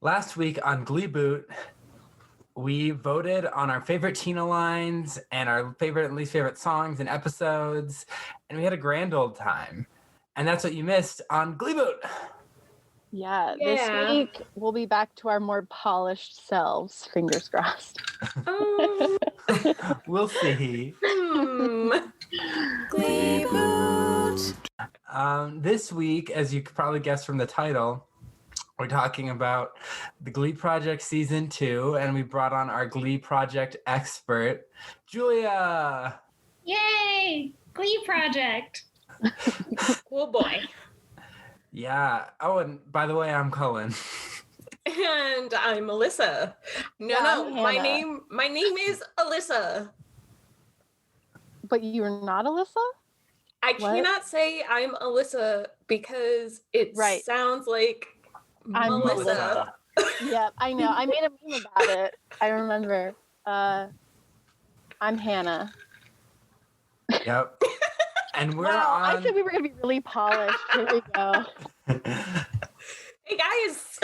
Last week on Glee Boot, we voted on our favorite Tina lines and our favorite and least favorite songs and episodes, and we had a grand old time. And that's what you missed on Glee Boot. Yeah, this week we'll be back to our more polished selves, fingers crossed. We'll see. Glee Boot. This week, as you could probably guess from the title, we're talking about the Glee Project Season 2, and we brought on our Glee Project expert, Julia! Yay! Glee Project! Oh boy. Yeah. Oh, and by the way, I'm Cullen. And I'm Alyssa. I'm My Hannah. name is Alyssa. But you're not Alyssa? I cannot say I'm Alyssa because it sounds like I'm Melissa. Yeah, I know. I made a meme about it. I remember. I'm Hannah. Yep. And we're Wow, on... I said we were going to be really polished. Here we go. Hey guys.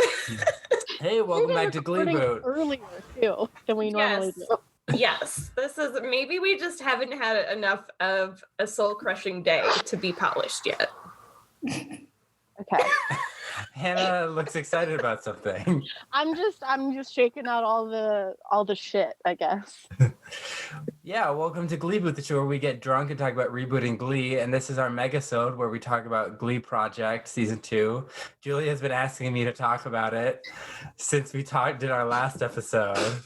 Hey, welcome back to Glee Boot. Earlier too than we normally do. Yes, this is maybe we just haven't had enough of a soul-crushing day to be polished yet. Okay. Hannah looks excited about something. I'm just shaking out all the shit, I guess. Yeah, welcome to Glee Boot, the show where we get drunk and talk about rebooting Glee, and this is our megasode where we talk about Glee Project Season 2. Julia has been asking me to talk about it since we did our last episode.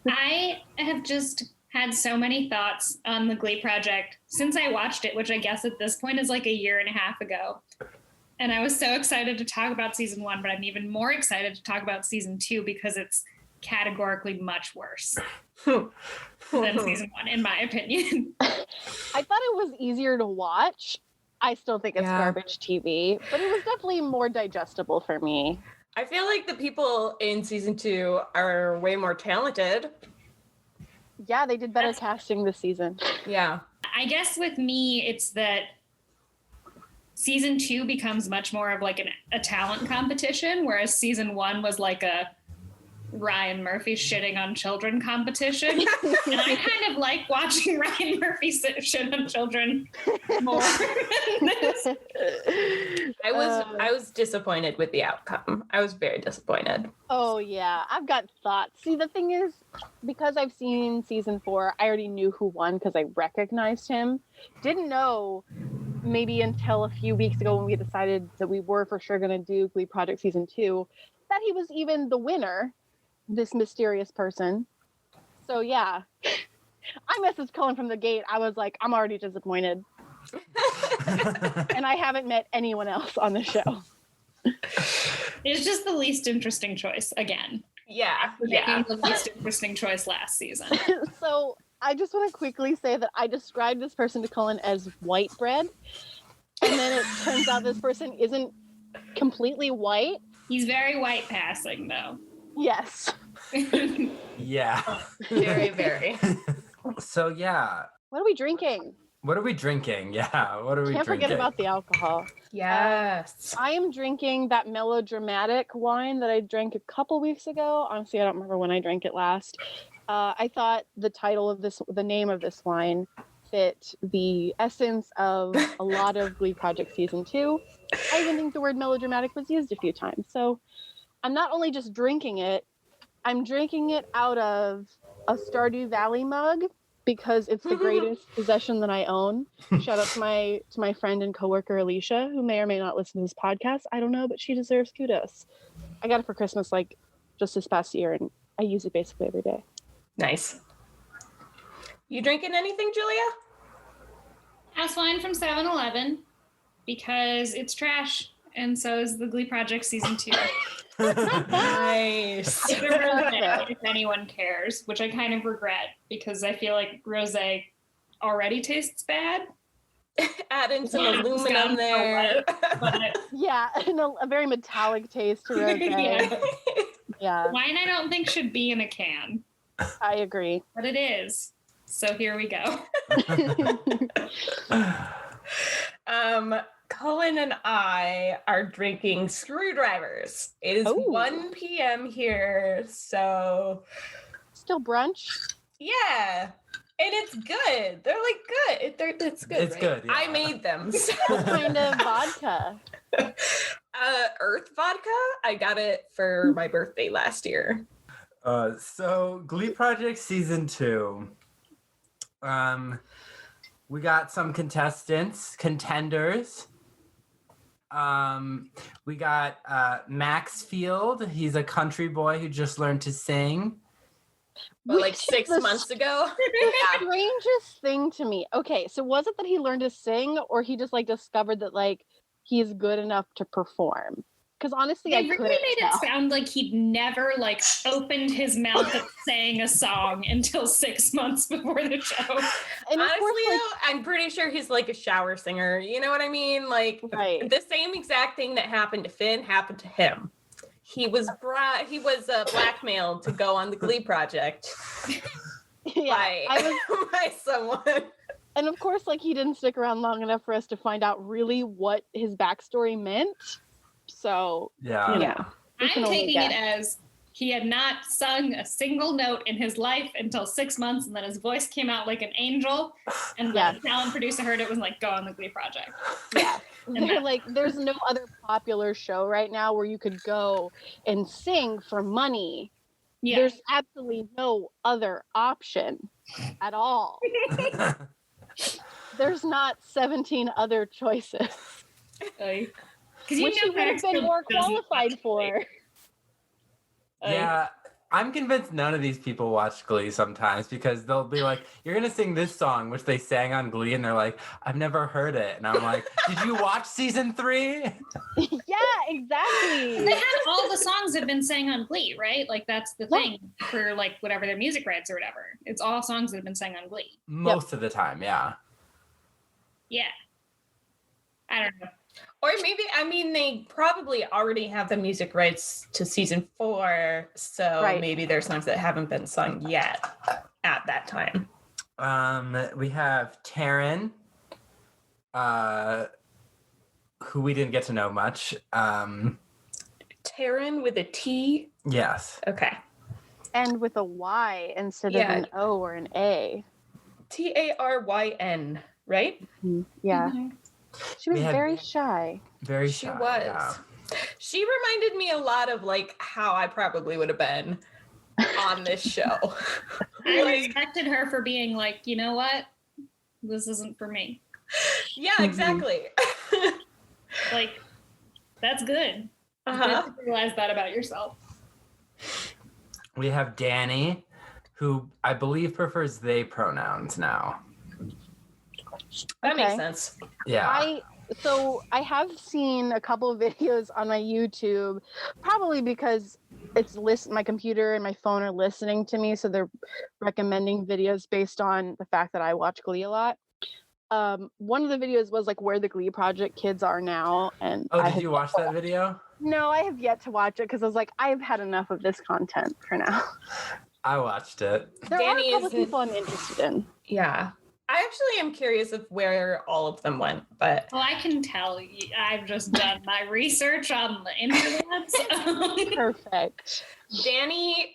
I have just had so many thoughts on the Glee Project since I watched it, which I guess at this point is like a year and a half ago. And I was so excited to talk about Season 1, but I'm even more excited to talk about Season 2 because it's categorically much worse than Season 1, in my opinion. I thought it was easier to watch. I still think it's garbage TV, but it was definitely more digestible for me. I feel like the people in Season 2 are way more talented. Yeah, they did better casting this season. Yeah. I guess with me, it's that Season 2 becomes much more of like a talent competition, whereas Season 1 was like a Ryan Murphy shitting on children competition. And I kind of like watching Ryan Murphy shit on children more than this. I was disappointed with the outcome. I was very disappointed. Oh yeah, I've got thoughts. See, the thing is, because I've seen Season 4, I already knew who won because I recognized him. Didn't know maybe until a few weeks ago when we decided that we were for sure going to do Glee Project Season 2, that he was even the winner, this mysterious person. So yeah, I messaged Cullen from the gate. I was like, I'm already disappointed. And I haven't met anyone else on the show. It's just the least interesting choice again. Yeah. Making the least interesting choice last season. So I just want to quickly say that I described this person to Cullen as white bread. And then it turns out this person isn't completely white. He's very white passing, though. Yes. Yeah. Very, very. So, yeah. What are we drinking? What are we drinking? Yeah, what are we Can't drinking? forget about the alcohol. Yes. I am drinking that melodramatic wine that I drank a couple weeks ago. Honestly, I don't remember when I drank it last. I thought the name of this wine fit the essence of a lot of Glee Project Season 2. I even think the word melodramatic was used a few times. So I'm not only just drinking it, I'm drinking it out of a Stardew Valley mug because it's the greatest possession that I own. Shout out to my friend and coworker Alicia, who may or may not listen to this podcast. I don't know, but she deserves kudos. I got it for Christmas like just this past year, and I use it basically every day. Nice. You drinking anything, Julia? House wine from 7-Eleven because it's trash, and so is the Glee Project Season 2. Nice. It's a rosé, if anyone cares, which I kind of regret because I feel like rosé already tastes bad. Add in some Yeah, aluminum there. But Yeah, and a very metallic taste to rosé. Yeah, wine I don't think should be in a can, I agree. but it is. So here we go. Cullen and I are drinking screwdrivers. It is Oh. 1 p.m. here, so Still brunch. yeah. And it's good. They're like good. It's good. It's right? good, yeah. I made them. So. What kind of vodka? Earth vodka. I got it for my birthday last year. So Glee Project season 2. We got some contenders. We got Maxfield. He's a country boy who just learned to sing. But like Which is 6 the months ago. The strangest thing to me. Okay, so was it that he learned to sing, or he just like discovered that like he's good enough to perform? Because honestly, They I really couldn't made tell. it sound like he'd never like opened his mouth and sang a song until 6 months before the show. And of Honestly, course, like, though, I'm pretty sure he's like a shower singer. You know what I mean? Like right. the same exact thing that happened to Finn happened to him. He was blackmailed to go on the Glee Project Yeah, by someone. and of course, like he didn't stick around long enough for us to find out really what his backstory meant. So Yeah. you know, Yeah. we can I'm only taking it guess. as he had not sung a single note in his life until 6 months, and then his voice came out like an angel. And when Yeah. the talent producer heard it, was like, "Go on the Glee Project." Yeah. And They're that- like, there's no other popular show right now where you could go and sing for money. Yeah, There's absolutely no other option at all. There's not 17 other choices, because which he would have been more qualified for. Yeah, I'm convinced none of these people watch Glee sometimes because they'll be like, you're going to sing this song, which they sang on Glee, and they're like, I've never heard it. And I'm like, did you watch season 3? Yeah, exactly. They had all the songs that have been sang on Glee, right? Like that's the thing for like whatever their music rights or whatever. It's all songs that have been sang on Glee. Most of the time, yeah. Yeah, I don't know. Or maybe, I mean, they probably already have the music rights to season 4, so Right. maybe there's songs that haven't been sung yet at that time. We have Taryn, who we didn't get to know much. Taryn with a T? Yes. Okay. And with a Y instead of Yeah. an O or an A. Taryn, right? Yeah. Mhm. She was We had- very shy. Very She shy. was. Yeah. She reminded me a lot of like how I probably would have been on this show. I Like, respected her for being like, you know what? This isn't for me. yeah, exactly. Like, that's good. Uh-huh. Good to realize that about yourself. We have Danny, who I believe prefers they pronouns now. That makes Okay. sense. Yeah. I have seen a couple of videos on my YouTube, probably because my computer and my phone are listening to me, so they're recommending videos based on the fact that I watch Glee a lot. One of the videos was like where the Glee Project kids are now, and Oh, I did have you watch that video? No, I have yet to watch it because I was like, I've had enough of this content for now. I watched it. There Danny are a couple is- people I'm interested in. Yeah. I actually am curious of where all of them went, but Well, I can tell you, I've just done my research on the internet. Perfect. Danny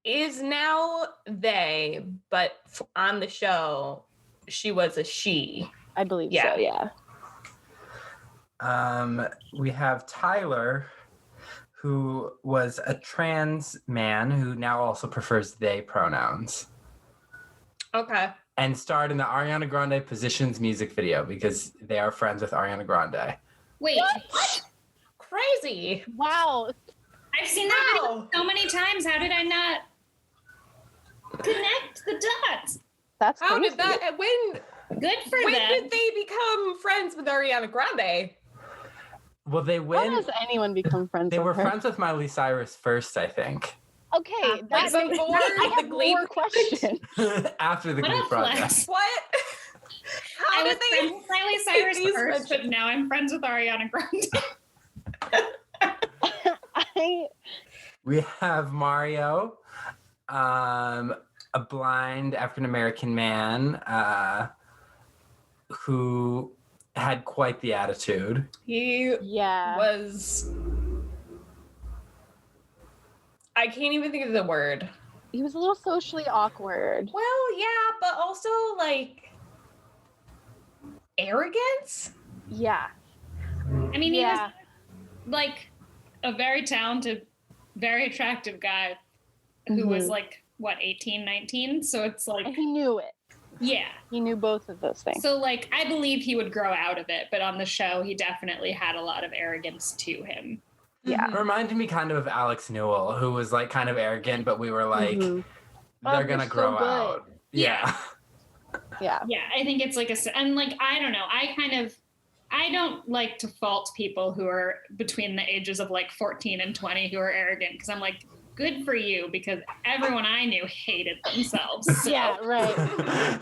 is now they, but on the show, she was a she. I believe Yeah. so, yeah. We have Tyler, who was a trans man who now also prefers they pronouns, Okay. and starred in the Ariana Grande Positions music video because they are friends with Ariana Grande. Wait, What? Crazy. Wow. I've seen that video Wow. so many times. How did I not connect the dots? That's How crazy. did that when Good for when them. did they become friends with Ariana Grande? Well, they How win. does anyone become friends They with were her? friends with Miley Cyrus first, I think, Okay, Like that makes before I the have Glee more questions. after the What Glee a Project. flex. What? How I was did they? friends with Miley Cyrus these first, friendships? but now I'm friends with Ariana Grande. We have Mario, a blind African American man who had quite the attitude. He Yeah. was. I can't even think of the word. He was a little socially awkward. Well, yeah, but also like arrogance. Yeah. I mean, he Yeah. was like a very talented, very attractive guy who was like, what, 18, 19? So it's like, And he knew it. yeah. He knew both of those things. So like, I believe he would grow out of it, but on the show, he definitely had a lot of arrogance to him. Yeah. It reminded me kind of Alex Newell, who was like kind of arrogant, but we were like, Mhm. they're Oh, gonna they're so grow good. out. Yeah. Yeah. Yeah, I think it's like and like, I don't know, I don't like to fault people who are between the ages of like 14 and 20 who are arrogant, because I'm like, good for you, because everyone I knew hated themselves. So Yeah, right.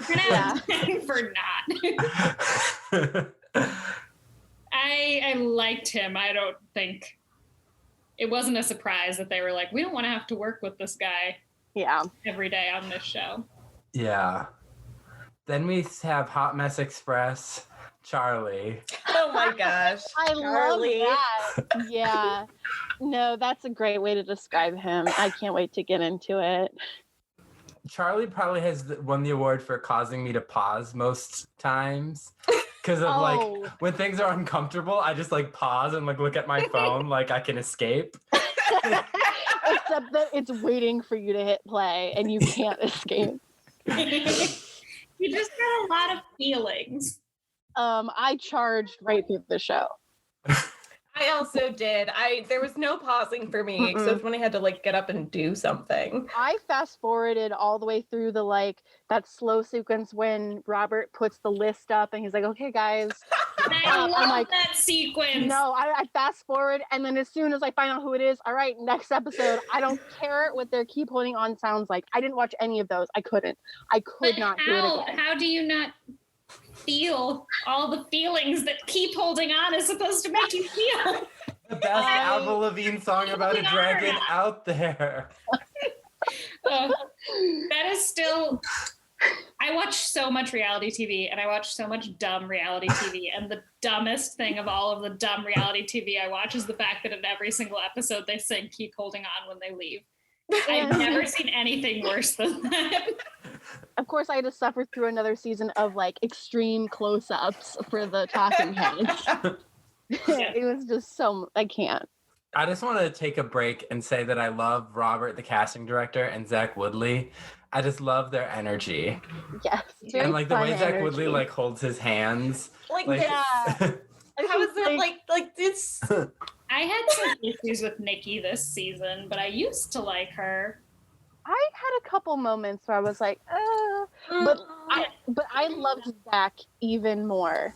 you're not for not. I liked him. I don't think it wasn't a surprise that they were like, we don't want to have to work with this guy Yeah. every day on this show. Yeah. Then we have Hot Mess Express, Charlie. Oh my gosh. I Charlie. love that. Yeah. No, that's a great way to describe him. I can't wait to get into it. Charlie probably has won the award for causing me to pause most times. Because of like, when things are uncomfortable, I just like pause and like look at my phone like I can escape. Except that it's waiting for you to hit play and you can't escape. You just got a lot of feelings. I charged right through the show. I also did. There was no pausing for me, except when I had to like get up and do something. I fast forwarded all the way through the like that slow sequence when Robert puts the list up and he's like, "Okay, guys." I love like, that sequence. No, I fast forward, and then as soon as I find out who it is, all right, next episode. I don't care what their keep holding on sounds like. I didn't watch any of those. I could not do it again. How do you not feel all the feelings that keep holding on is supposed to make you feel? The best Avril Lavigne song about a dragon out there. That is still... I watch so much reality TV, and I watch so much dumb reality TV, and the dumbest thing of all of the dumb reality TV I watch is the fact that in every single episode they sing "Keep Holding On" when they leave. I've never seen anything worse than that. Of course, I had to suffer through another season of like extreme close-ups for the talking heads. It was just I can't. I just want to take a break and say that I love Robert, the casting director, and Zach Woodley. I just love their energy. Yes. And like the way Zach energy. Woodley like holds his hands. Like Yeah. how is that like this? I had some issues with Nikki this season, but I used to like her. I had a couple moments where I was like, but I loved Zach even more.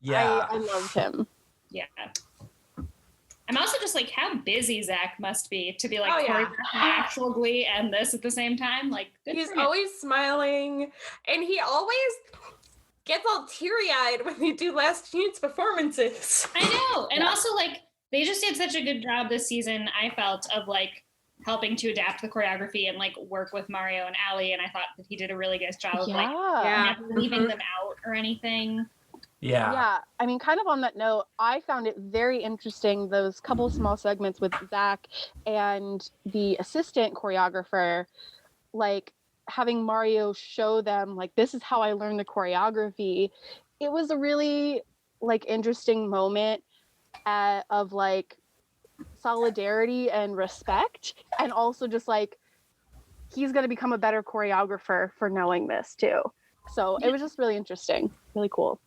Yeah. I loved him. Yeah. I'm also just like, how busy Zach must be to be like choreographing actual Glee and this at the same time. Like, he's always smiling, and he always gets all teary-eyed when they do last chance performances. I know. And also like, they just did such a good job this season, I felt, of like helping to adapt the choreography and like work with Mario and Ali. And I thought that he did a really good job of like never leaving them out or anything. Yeah. I mean, kind of on that note, I found it very interesting, those couple small segments with Zach and the assistant choreographer, like having Mario show them, like, this is how I learned the choreography. It was a really like interesting moment of like solidarity and respect, and also just like he's going to become a better choreographer for knowing this too. So it was just really interesting, really cool.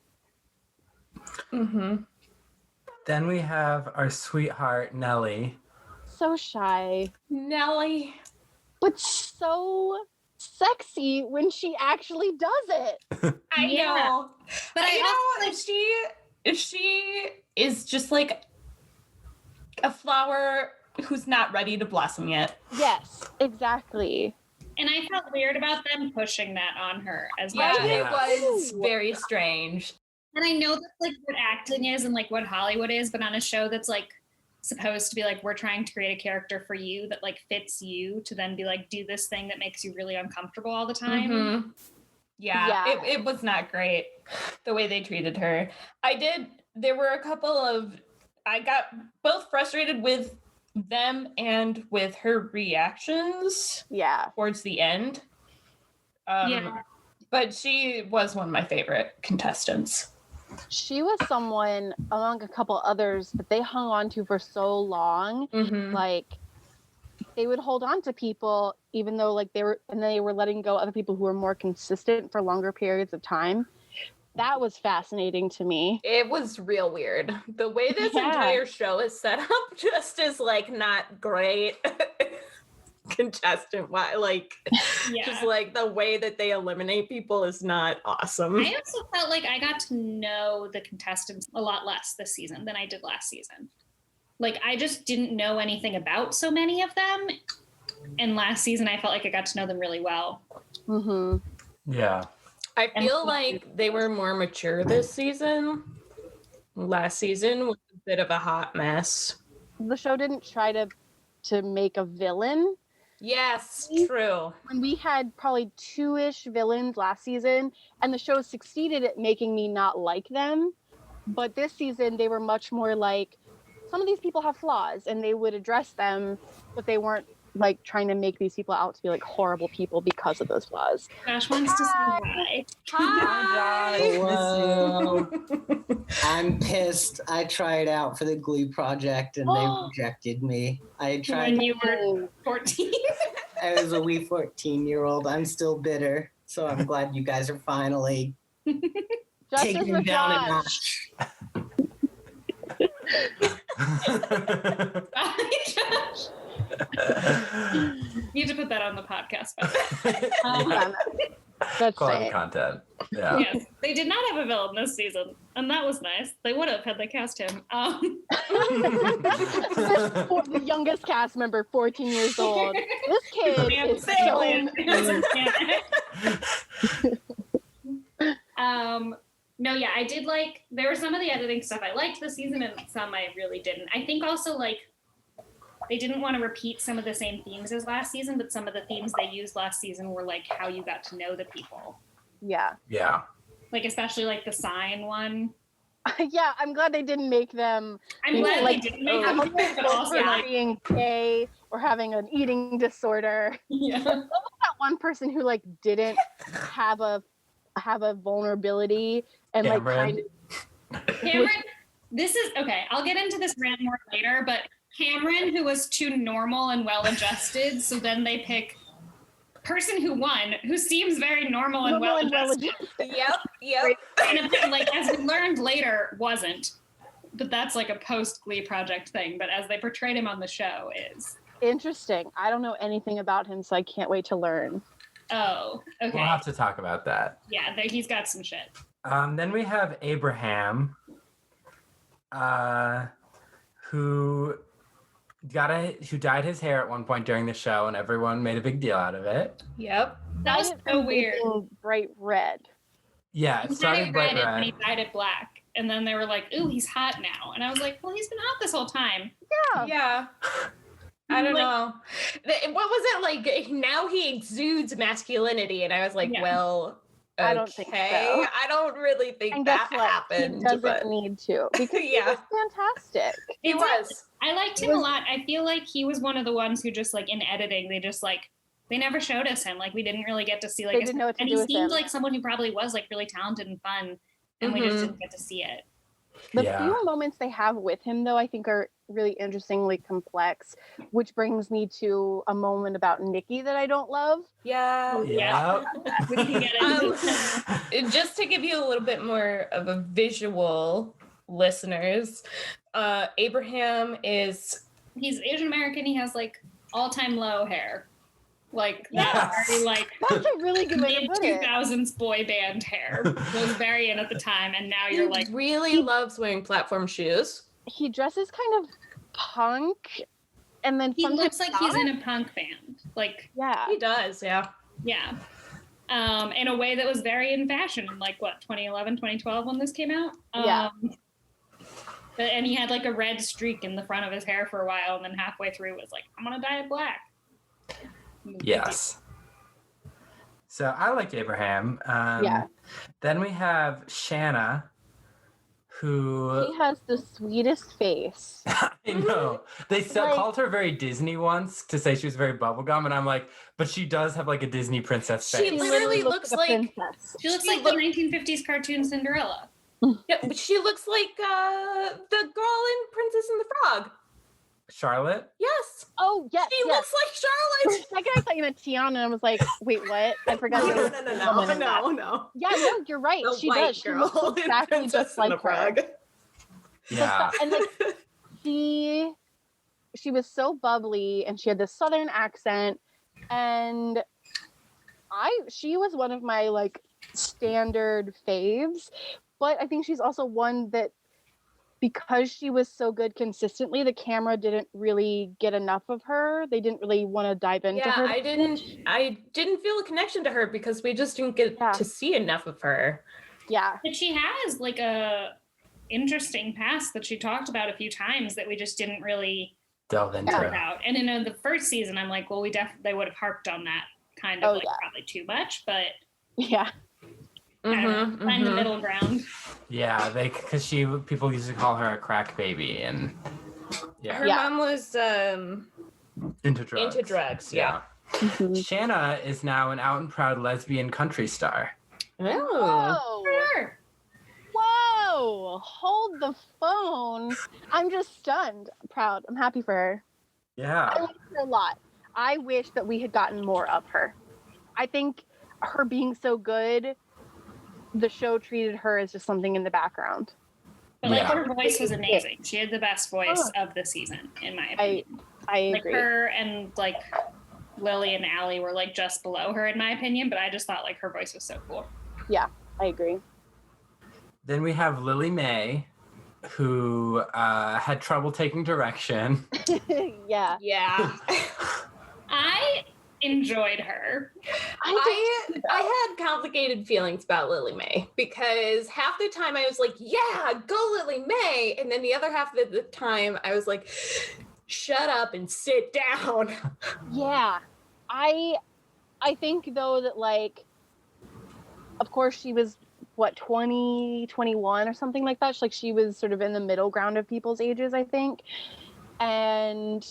Mm-hmm. Then we have our sweetheart Nellie. So shy, Nellie, but so sexy when she actually does it. I know, but I know that she is just like a flower who's not ready to blossom yet. Yes, exactly. And I felt weird about them pushing that on her as Yeah, well. it was very strange. And I know that's like what acting is and like what Hollywood is, but on a show that's like supposed to be like, we're trying to create a character for you that like fits you, to then be like, do this thing that makes you really uncomfortable all the time. Mm-hmm. Yeah. It was not great the way they treated her. There were a couple of, I got both frustrated with them and with her reactions towards the end. But she was one of my favorite contestants. She was someone among a couple others that they hung on to for so long. Like, they would hold on to people even though like they were letting go other people who were more consistent for longer periods of time. That was fascinating to me. It was real weird. The way this entire show is set up just is like not great. Contestant just like the way that they eliminate people is not awesome. I also felt like I got to know the contestants a lot less this season than I did last season. Like, I just didn't know anything about so many of them, and last season I felt like I got to know them really well. Yeah, I feel like they were more mature this season. Last season was a bit of a hot mess. The show didn't try to make a villain. Yes, true. When we had probably 2-ish villains last season, and the show succeeded at making me not like them. But this season, they were much more like, some of these people have flaws, and they would address them, but they weren't like trying to make these people out to be like horrible people because of those flaws. Josh wants to say hi. Hi. Hello. I'm pissed. I tried out for the Glee project and they rejected me. I tried When you were 14. I was a wee 14-year-old. I'm still bitter. So I'm glad you guys are finally taking me down a notch. Josh. You need to put that on the podcast. That's quality content. Yeah. Yes, they did not have a villain this season, and that was nice. They would have had they cast him. The youngest cast member, 14 years old. This kid is No, yeah, I did like, there were some of the editing stuff I liked this season and some I really didn't. I think also like they didn't want to repeat some of the same themes as last season, but some of the themes they used last season were like how you got to know the people. Yeah. Like especially like the sign one. Yeah, I'm glad they didn't make them. I'm glad they didn't make them, but also like being gay or having an eating disorder. Yeah. What was that one person who like didn't have a vulnerability and Cameron. like kind of Cameron, this is okay. I'll get into this rant more later, but Cameron, who was too normal and well adjusted, so then they pick person who won, who seems very normal and well adjusted. Yep. And like as we learned later, wasn't. But that's like a post Glee project thing. But as they portrayed him on the show, is interesting. I don't know anything about him, so I can't wait to learn. Oh, okay. We'll have to talk about that. Yeah, he's got some shit. Then we have Abraham, who dyed his hair at one point during the show, and everyone made a big deal out of it. Yep. That was so weird. Bright red. Yeah, it started bright red. And he dyed it black. And then they were like, ooh, he's hot now. And I was like, well, he's been hot this whole time. Yeah. I don't know. What was it like? Now he exudes masculinity. And I was like, well, okay. I don't think so. I don't really think And that guess what? happened. He doesn't but need to. Because he was fantastic. he was. I liked him a lot. I feel like he was one of the ones who just like in editing, they never showed us him. Like we didn't really get to see like, They didn't know what to and do he with seemed him. like someone who probably was like really talented and fun, and we just didn't get to see it. The few moments they have with him, though, I think are really interestingly complex, which brings me to a moment about Nikki that I don't love. Yeah. We can get into Just to give you a little bit more of a visual, listeners, Abraham he's Asian American. He has like all-time low hair. Like Yes. very like That's a really good way to put it. 2000s boy band hair was very in at the time, and now you're like really loves wearing platform shoes. He dresses kind of punk, and then He sometimes looks like he's not. in a punk band. Like Yeah. he does, yeah. yeah. In a way that was very in fashion in like what 2011, 2012 when this came out. Yeah. And he had like a red streak in the front of his hair for a while, and then halfway through was like, I'm gonna dye it black. Yes. So I like Abraham. Yeah. Then we have Shanna, who He has the sweetest face. I know they called her very Disney once to say she was very bubblegum, and I'm like, but she does have like a Disney princess She face. She literally looks a like- princess. She looks like the 1950s cartoon Cinderella. Yeah, but she looks like the girl in Princess and the Frog. Charlotte. Yes. Oh yes, She yes. looks like For a Charlotte. second, I thought you meant Tiana, and I was like, wait, what? I forgot. there was a woman in that. no. Yeah, no, you're right. The She white does. She girl looks in exactly Princess just and the like her. Frog. Yeah. And like she was so bubbly, and she had this southern accent, and she was one of my like standard faves, but I think she's also one that, because she was so good consistently, the camera didn't really get enough of her. They didn't really want to dive into her. I didn't feel a connection to her because we just didn't get Yeah. to see enough of her. Yeah. But she has like a interesting past that she talked about a few times that we just didn't really Delve into talk it. about. And in the first season, I'm like, well, they would have harped on that kind Oh, of yeah. probably too much, but Yeah. I don't know, find the middle ground. Yeah, because people used to call her a crack baby, and yeah, Her mom was into drugs. into drugs. Yeah. Mhm. Shanna is now an out and proud lesbian country star. Oh. Whoa. Sure. Whoa. Hold the phone. I'm just stunned. Proud. I'm happy for her. I Yeah. like her a lot. I wish that we had gotten more of her. I think her being so good, the show treated her as just something in the background. But like Yeah. her voice was amazing. She had the best voice of the season, in my opinion. I Like agree. her and like Lily and Allie were like just below her in my opinion, but I just thought like her voice was so cool. I agree. Then we have Lily May, who had trouble taking direction. Yeah. Yeah. I enjoyed her. I had complicated feelings about Lily May because half the time I was like, yeah, go Lily May. And then the other half of the time I was like, shut up and sit down. Yeah. I think though that like, of course she was 20, 21 or something like that. She was sort of in the middle ground of people's ages, I think. And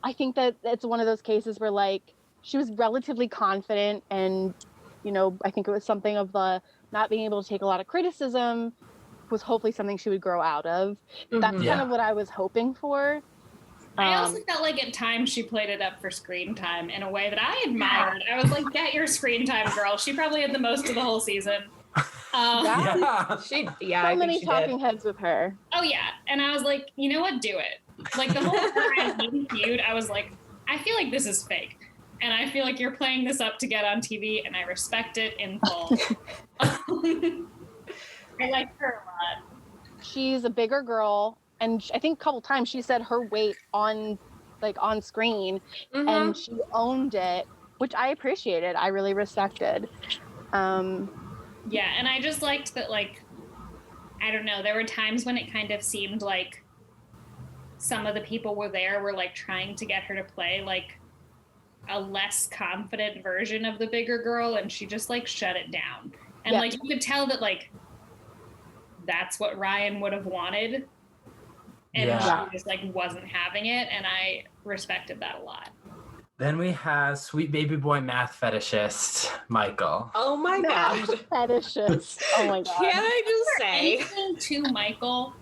I think that it's one of those cases where like she was relatively confident, and I think it was something of the not being able to take a lot of criticism was hopefully something she would grow out of. That's Mhm. Yeah. kind of what I was hoping for. I also felt like at times she played it up for screen time in a way that I admired. I was like, get your screen time, girl. She probably had the most of the whole season. Yeah. Yeah. Yeah, so I many think she talking did. heads with her. Oh yeah, and I was like, you know what? Do it. Like the whole time being feud, I was like, I feel like this is fake, and I feel like you're playing this up to get on TV, and I respect it in full. I like her a lot. She's a bigger girl, and I think a couple times she said her weight on screen, Mhm. and she owned it, which I appreciated. I really respected. Yeah, and I just liked that, like, I don't know, there were times when it kind of seemed like some of the people were like trying to get her to play like a less confident version of the bigger girl, and she just like shut it down. And Yeah. like you could tell that like that's what Ryan would have wanted. And Yeah. she just like wasn't having it, and I respected that a lot. Then we have sweet baby boy math fetishist Michael. Oh my Math god. fetishist. Oh my god. Can I just say? Anything to Michael.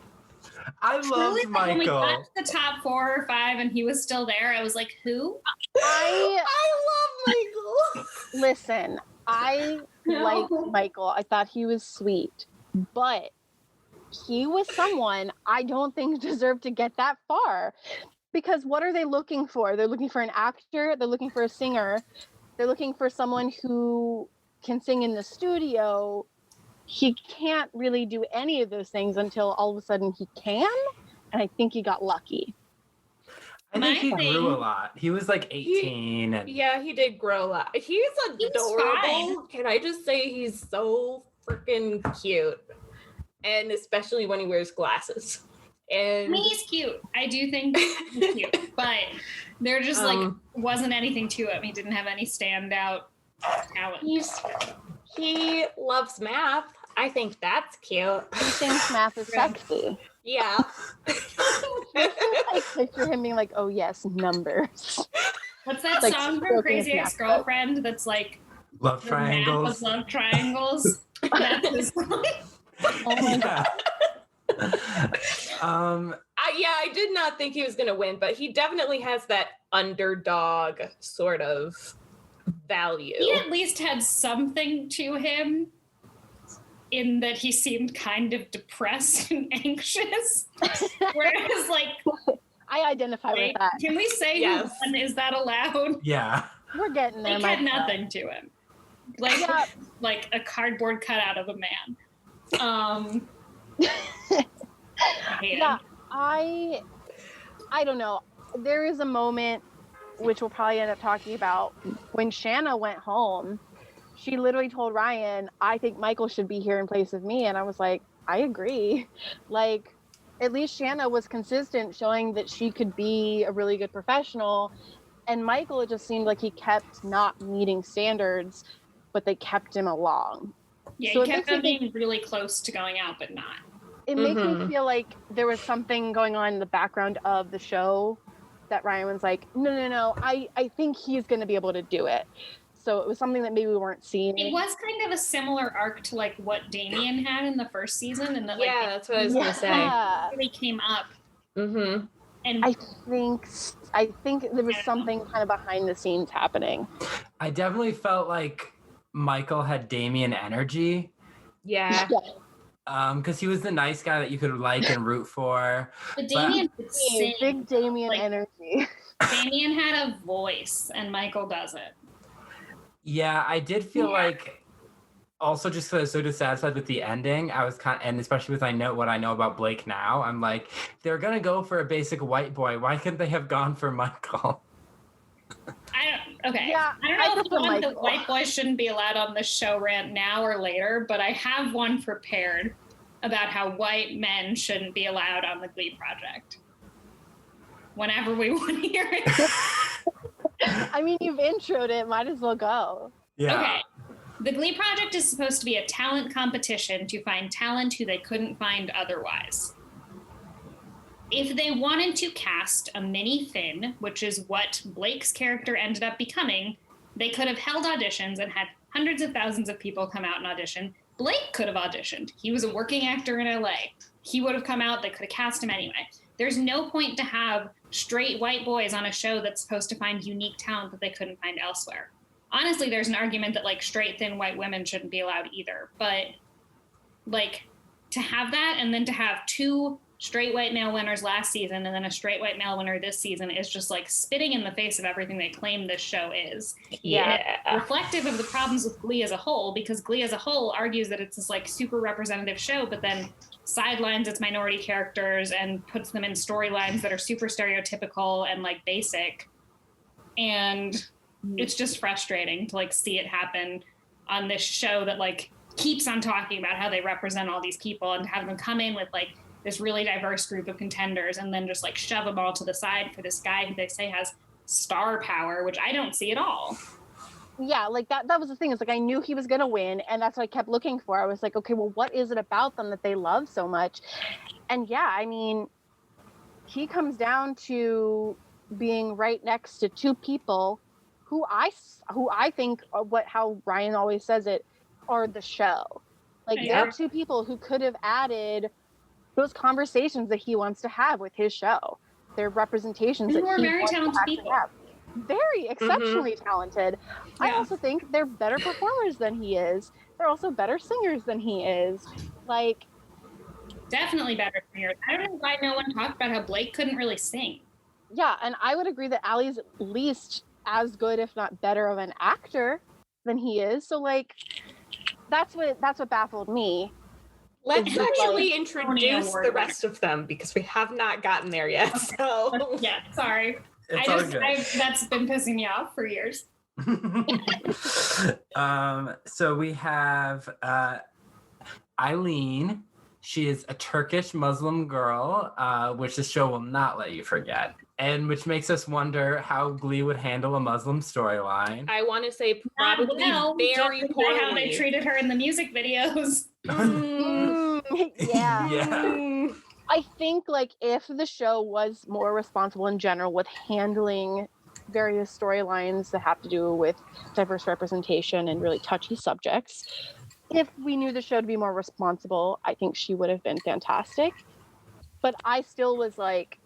I Truly, loved like, when we Michael. got to the top 4 or 5 and he was still there, I was like, who? I I love Michael. listen. I No. liked Michael. I thought he was sweet, but he was someone I don't think deserved to get that far. Because what are they looking for? They're looking for an actor. They're looking for a singer. They're looking for someone who can sing in the studio. He can't really do any of those things until all of a sudden he can. And I think he got lucky. I think he My grew thing- a lot. He was like 18 and Yeah, he did grow a lot. He's adorable. Can I just say he's so freaking cute? And especially when he wears glasses. I And mean, he's cute. I do think he's cute, but there just like wasn't anything to him. He didn't have any standout talent. He loves math. I think that's cute. He thinks math is sexy. Yeah. I picture him being like, "Oh yes, numbers." What's that Like, song from stroking Crazy his Ex-Girlfriend that's like Love the map triangles. of love triangles? That's his song. Oh my god. I did not think he was going to win, but he definitely has that underdog sort of value. He at least had something to him in that he seemed kind of depressed and anxious. Whereas, like, I identify with that. can we say Yes. who won? Is that allowed? Yeah. We're getting there. Blake my had friend. nothing to him. Blake Yeah. was like a cardboard cutout of a man. I hate Yeah, him. I don't know. There is a moment which we'll probably end up talking about when Shanna went home. She literally told Ryan, "I think Michael should be here in place of me," and I was like, I agree. Like, at least Shanna was consistent, showing that she could be a really good professional. And Michael, it just seemed like he kept not meeting standards, but they kept him along. Yeah, So he it kept makes on me think- being really close to going out, but not. It makes me Mhm. feel like there was something going on in the background of the show that Ryan was like, no, I think he's going to be able to do it. So it was something that maybe we weren't seeing. It was kind of a similar arc to like what Damien had in the first season, and that like Yeah, that's what I was going to say. Yeah, really came up. Mm-hmm. And I think there was something kind of behind the scenes happening. I definitely felt like Michael had Damien energy. Yeah. Because he was the nice guy that you could like and root for. but Damien could sing. Big Damien Like- energy. Damien had a voice, and Michael doesn't. Yeah, I did feel like also just because I was so dissatisfied with the ending, I was and especially with what I know about Blake now, I'm like, they're gonna go for a basic white boy. Why couldn't they have gone for Michael? Okay. Yeah, I don't I know if think you want Michael. the white boys shouldn't be allowed on this show rant now or later, but I have one prepared about how white men shouldn't be allowed on the Glee project. Whenever we want to hear it. I mean, you've introed it. Might as well go. Yeah. Okay. The Glee project is supposed to be a talent competition to find talent who they couldn't find otherwise. If they wanted to cast a mini Finn, which is what Blake's character ended up becoming, they could have held auditions and had hundreds of thousands of people come out and audition. Blake could have auditioned. He was a working actor in LA. He would have come out. They could have cast him anyway. There's no point to have straight white boys on a show that's supposed to find unique talent that they couldn't find elsewhere. Honestly, there's an argument that like straight, thin white women shouldn't be allowed either. But like to have that and then to have two straight white male winners last season and then a straight white male winner this season is just like spitting in the face of everything they claim this show is. Yeah. Reflective of the problems with Glee as a whole, because Glee as a whole argues that it's this like super representative show, but then sidelines its minority characters and puts them in storylines that are super stereotypical and like basic. And it's just frustrating to like see it happen on this show that like keeps on talking about how they represent all these people and to have them come in with like this really diverse group of contenders and then just like shove them all to the side for this guy who they say has star power, which I don't see at all. Yeah, like that was the thing. Is like I knew he was gonna win, and that's what I kept looking for. I was like, okay, well, what is it about them that they love so much? And yeah, I mean, he comes down to being right next to two people who I think are how Ryan always says it, are the show. Like Yeah. they're two people who could have added those conversations that he wants to have with his show. They're representations And that who are he very wants to talented actually people. have. Very exceptionally talented. I Yeah. also think they're better performers than he is. They're also better singers than he is. Like, Definitely better singers. I don't know why no one talked about how Blake couldn't really sing. yeah, and I would agree that Allie's at least as good, if not better, of an actor than he is. So like, that's what baffled me. Let's It's actually like introduce Award the winner. rest of them because we have not gotten there yet. So Yeah, sorry. It's all good. That's been pissing me off for years. So we have Eileen, She is a Turkish Muslim girl, which the show will not let you forget, and which makes us wonder how Glee would handle a Muslim storyline. I want to say probably very just poorly. how they treated her in the music videos. Yeah. Yeah. I think like if the show was more responsible in general with handling various storylines that have to do with diverse representation and really touchy subjects, if we knew the show to be more responsible, I think she would have been fantastic. But I still was like,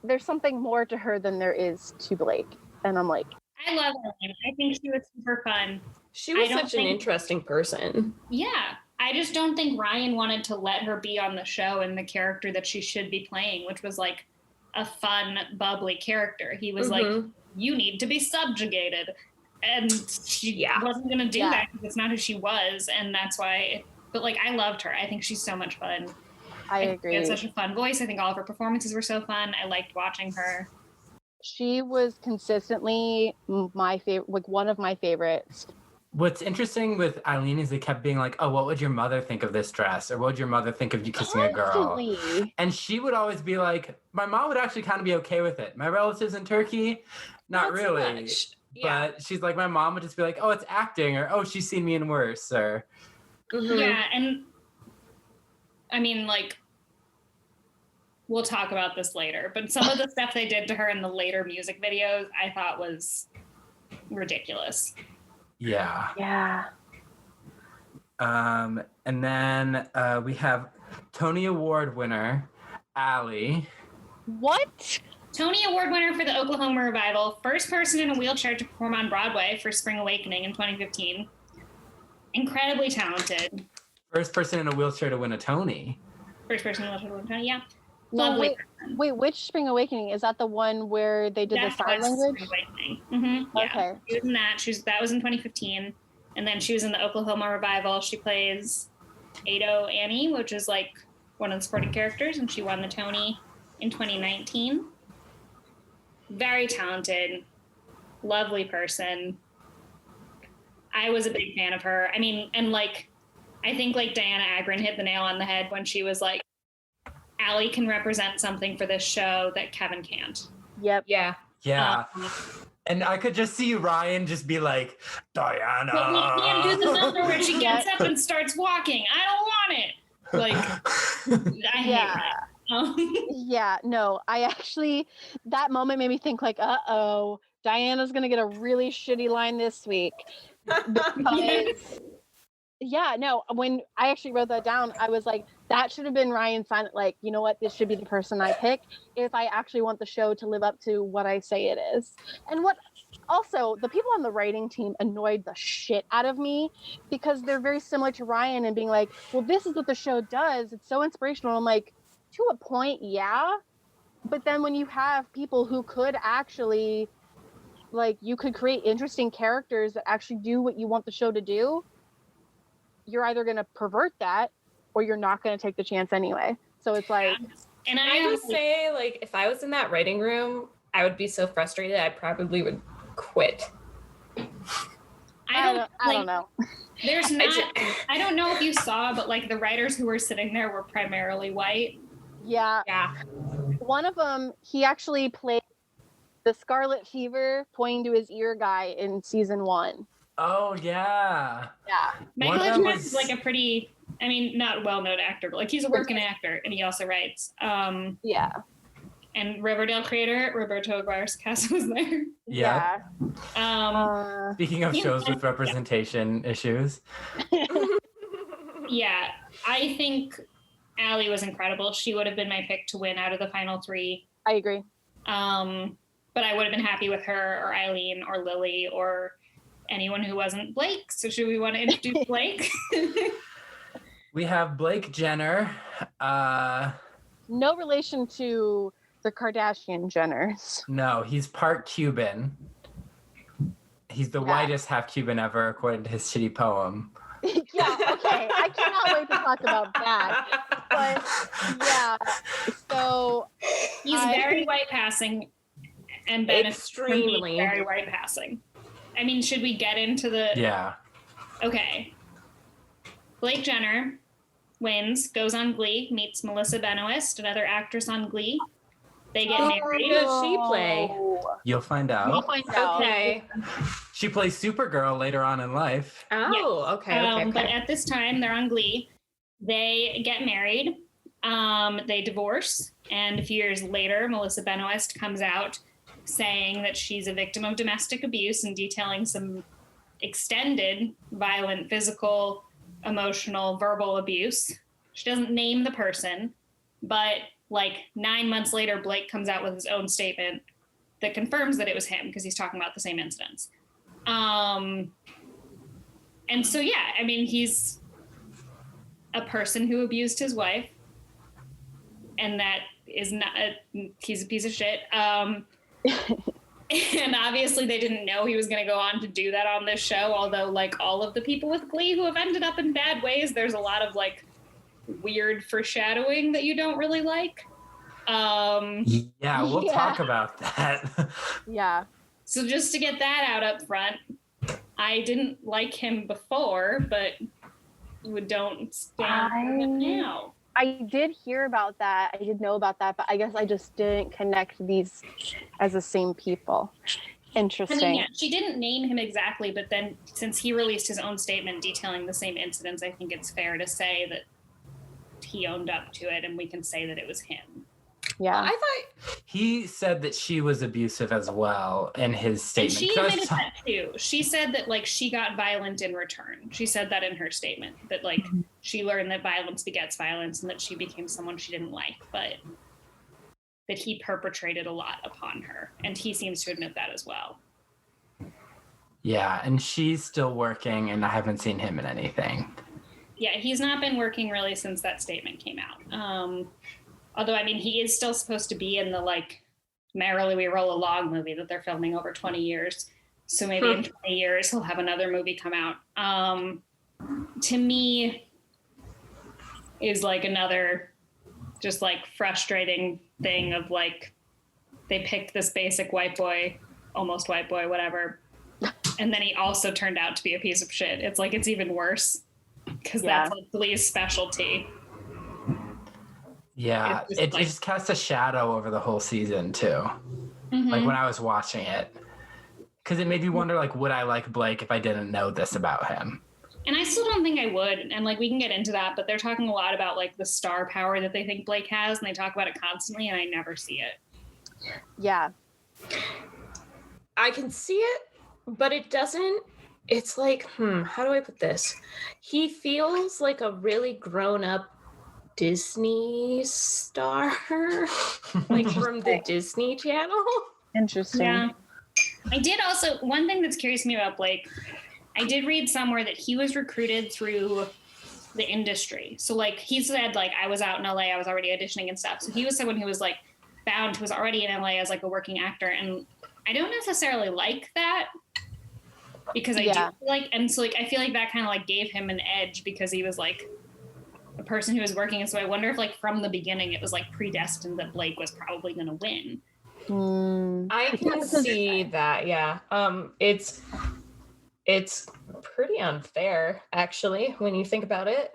there's something more to her than there is to Blake. And I'm like, I love her. I think she was super fun. She was I don't such an think- interesting person. Yeah. I just don't think Ryan wanted to let her be on the show and the character that she should be playing, which was like a fun, bubbly character. He was like, you need to be subjugated. And she wasn't going to do that because it's not who she was. And that's why, but like, I loved her. I think she's so much fun. I agree. She had such a fun voice. I think all of her performances were so fun. I liked watching her. She was consistently my favorite, like one of my favorites. What's interesting with Eileen is they kept being like, oh, what would your mother think of this dress? Or what would your mother think of you kissing a girl? Constantly. And she would always be like, my mom would actually kind of be okay with it. My relatives in Turkey, not so really. much. Yeah. But she's like, my mom would just be like, oh, it's acting, or oh, she's seen me in worse, or Yeah, and I mean, like, we'll talk about this later, but some of the stuff they did to her in the later music videos, I thought was ridiculous. yeah. Yeah. And then we have Tony Award winner, Allie. What? Tony Award winner for the Oklahoma Revival, first person in a wheelchair to perform on Broadway for Spring Awakening in 2015. Incredibly talented. First person in a wheelchair to win a Tony. First person in a wheelchair to win a Tony, yeah. So Lovely. wait, which Spring Awakening? Is that the one where they did That the sign was language? Spring Awakening. Yeah. Okay. She was in that. That was in 2015. And then she was in the Oklahoma Revival. She plays Ado Annie, which is like one of the supporting characters, and she won the Tony in 2019. Very talented, lovely person. I was a big fan of her. I mean, and like, I think like Diana Agron hit the nail on the head when she was like, Allie can represent something for this show that Kevin can't. Yep. Yeah. Yeah. And I could just see Ryan just be like, Diana. But we can't do the number where she gets up and starts walking. I don't want it. Like, I hate that. Yeah, no, I actually, that moment made me think like, uh-oh, Diana's going to get a really shitty line this week. Because, yeah, no, when I actually wrote that down, I was like, that should have been Ryan Silent. Like, you know what? This should be the person I pick if I actually want the show to live up to what I say it is. And what also, the people on the writing team annoyed the shit out of me because they're very similar to Ryan and being like, well, this is what the show does. It's so inspirational. I'm like, to a point, yeah. But then when you have people who could actually, like, you could create interesting characters that actually do what you want the show to do, you're either going to pervert that or you're not going to take the chance anyway. So it's like... And I just say, like, if I was in that writing room, I would be so frustrated, I probably would quit. I don't know. There's not, I don't know if you saw, but like the writers who were sitting there were primarily white. Yeah. Yeah. One of them, he actually played the Scarlet Fever pointing to his ear guy in season 1. Oh, yeah. Yeah. Michael One of them Edgeworth was- is like a pretty, I mean, not a well-known actor, but like he's a working actor and he also writes. Yeah. And Riverdale creator Roberto Aguirre-Casa was there. Yeah. Speaking of Yeah. shows with representation issues. Yeah, I think Allie was incredible. She would have been my pick to win out of the final 3. I agree. But I would have been happy with her or Eileen or Lily or anyone who wasn't Blake. So should we want to introduce Blake? We have Blake Jenner. No relation to the Kardashian Jenners. No, he's part Cuban. He's the whitest half Cuban ever, according to his shitty poem. Yeah, okay. I cannot wait to talk about that. But yeah, so He's very white passing and benefits from being Extremely. very white passing. I mean, should we get into the... Yeah. Okay. Blake Jenner wins, goes on Glee, meets Melissa Benoist, another actress on Glee. They get Who married. does she play? You'll find out. We'll find out. Okay. She plays Supergirl later on in life. Oh, okay. But at this time, they're on Glee. They get married. They divorce. And a few years later, Melissa Benoist comes out saying that she's a victim of domestic abuse and detailing some extended violent physical, emotional, verbal abuse. She doesn't name the person, but like 9 months later, Blake comes out with his own statement that confirms that it was him because he's talking about the same incidents. And so, yeah, I mean, he's a person who abused his wife, and that is not, he's a piece of shit. And obviously they didn't know he was going to go on to do that on this show, although like all of the people with Glee who have ended up in bad ways, there's a lot of like weird foreshadowing that you don't really like. Yeah, we'll talk about that. Yeah. So just to get that out up front, I didn't like him before, but don't stand for him now. I did hear about that. I did know about that, but I guess I just didn't connect these as the same people. Interesting. I mean, yeah, she didn't name him exactly, but then since he released his own statement detailing the same incidents, I think it's fair to say that he owned up to it, and we can say that it was him. Yeah. I thought He said that she was abusive as well in his And statement. she admitted that too. She said that like she got violent in return. She said that in her statement, that like she learned that violence begets violence and that she became someone she didn't like, but that he perpetrated a lot upon her. And he seems to admit that as well. Yeah, and she's still working, and I haven't seen him in anything. Yeah, he's not been working really since that statement came out. Although, I mean, he is still supposed to be in the like Merrily We Roll Along movie that they're filming over 20 years. So maybe in 20 years he'll have another movie come out. To me, is like another just like frustrating thing of like they picked this basic white boy, almost white boy, whatever, and then he also turned out to be a piece of shit. It's like it's even worse because that's like Glee's specialty. Yeah, it just casts a shadow over the whole season too. Like when I was watching it, because it made me wonder, like, would I like Blake if I didn't know this about him? And I still don't think I would. And like we can get into that, but they're talking a lot about like the star power that they think Blake has, and they talk about it constantly, and I never see it. Yeah. I can see it, but it doesn't. It's like, how do I put this? He feels like a really grown-up Disney star, like from the Disney Channel. Interesting. Yeah. I did also, one thing that's curious to me about Blake, I did read somewhere that he was recruited through the industry. So like he said, like, I was out in LA, I was already auditioning and stuff. So he was someone who was like found, who was already in LA as like a working actor. And I don't necessarily like that because I do like, and so like, I feel like that kind of like gave him an edge because he was like a person who was working. And so I wonder if like from the beginning, it was like predestined that Blake was probably going to win. I can see that. Yeah. It's pretty unfair actually when you think about it.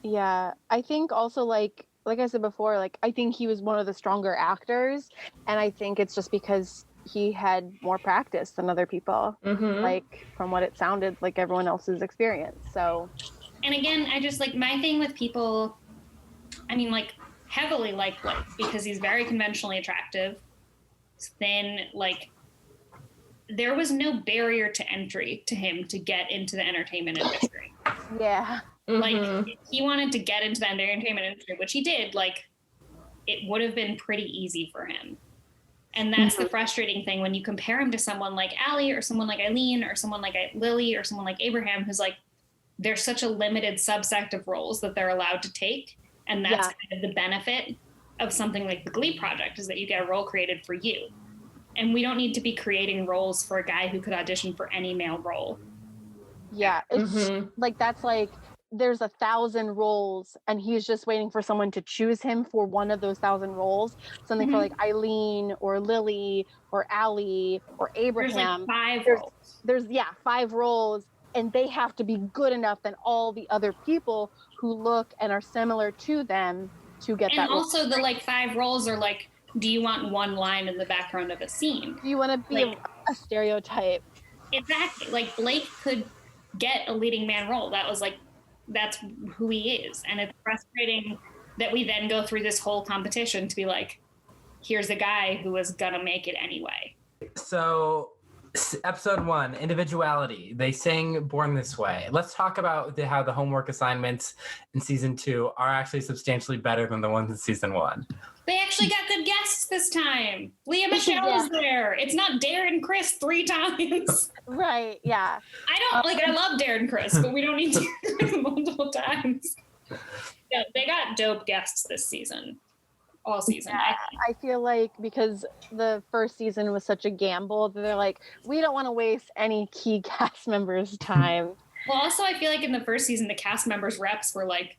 Yeah, I think also like I said before, like I think he was one of the stronger actors, and I think it's just because he had more practice than other people, like from what it sounded like everyone else's experience. So, and again, I just like my thing with people, I mean, like heavily like Blake because he's very conventionally attractive, thin, like there was no barrier to entry to him to get into the entertainment industry. Yeah. Like if he wanted to get into the entertainment industry, which he did, like it would have been pretty easy for him. And that's the frustrating thing when you compare him to someone like Allie or someone like Eileen or someone like Lily or someone like Abraham, who's like, there's such a limited subset of roles that they're allowed to take. And that's kind of the benefit of something like the Glee Project is that you get a role created for you. And we don't need to be creating roles for a guy who could audition for any male role. Yeah. It's like, that's like, there's 1,000 roles and he's just waiting for someone to choose him for one of those 1,000 roles. Something for like Eileen or Lily or Allie or Abraham. There's like 5 roles. There's 5 roles and they have to be good enough than all the other people who look and are similar to them to get that And role. also the like 5 roles are like, do you want one line in the background of a scene? Do you want to be Like- a stereotype? Exactly. Like Blake could get a leading man role. That was like, that's who he is. And it's frustrating that we then go through this whole competition to be like, here's a guy who was gonna make it anyway. So, episode 1, individuality. They sing Born This Way. Let's talk about how the homework assignments in season 2 are actually substantially better than the ones in season 1. They actually got good guests this time. Leah Michelle Yeah. is there. It's not Darren Chris 3 times. Right, yeah. I love Darren Chris, but we don't need Darren Chris multiple times. Yeah, they got dope guests this season. All season. Yeah, I feel like because the first season was such a gamble, they're like, we don't want to waste any key cast members' time. Well, also, I feel like in the first season, the cast members' reps were like,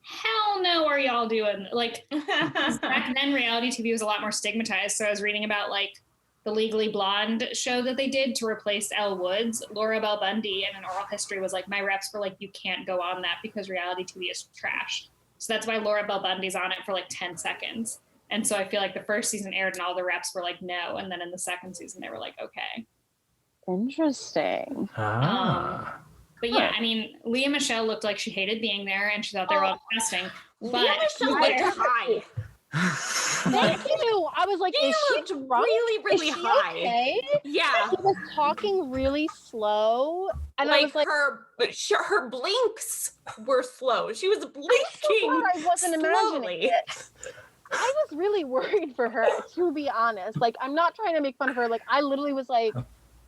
hell no, are y'all doing? Like, back then, reality TV was a lot more stigmatized. So I was reading about like the Legally Blonde show that they did to replace Elle Woods. Laura Bell Bundy in an oral history was like, my reps were like, you can't go on that because reality TV is trash. So that's why Laura Bell Bundy's on it for like 10 seconds. And so I feel like the first season aired and all the reps were like, no. And then in the second season, they were like, okay. Interesting. But yeah, I mean, Leah Michelle looked like she hated being there and she thought they were all testing. Leah But Michelle looked high. Thank you. I was like, is she looked drunk? really, really Is she high. okay? Yeah. She was talking really slow, and I Like was like, her blinks were slow. She was I blinking wasn't imagining slowly. it. I was really worried for her, to be honest. Like, I'm not trying to make fun of her. Like, I literally was like,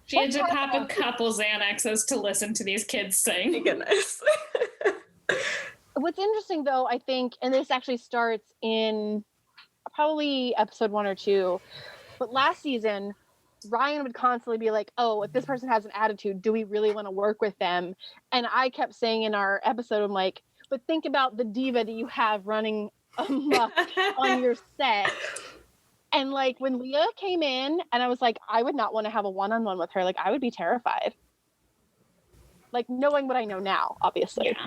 she had to pop a couple Xanaxes to listen to these kids sing. Goodness. what's interesting though, I think, and this actually starts in probably episode 1 or 2, but last season, Ryan would constantly be like, oh, if this person has an attitude, do we really want to work with them? And I kept saying in our episode, I'm like, but think about the diva that you have running amok on your set. And like when Leah came in and I was like, I would not want to have a one-on-one with her. Like I would be terrified. Like knowing what I know now, obviously. Yeah.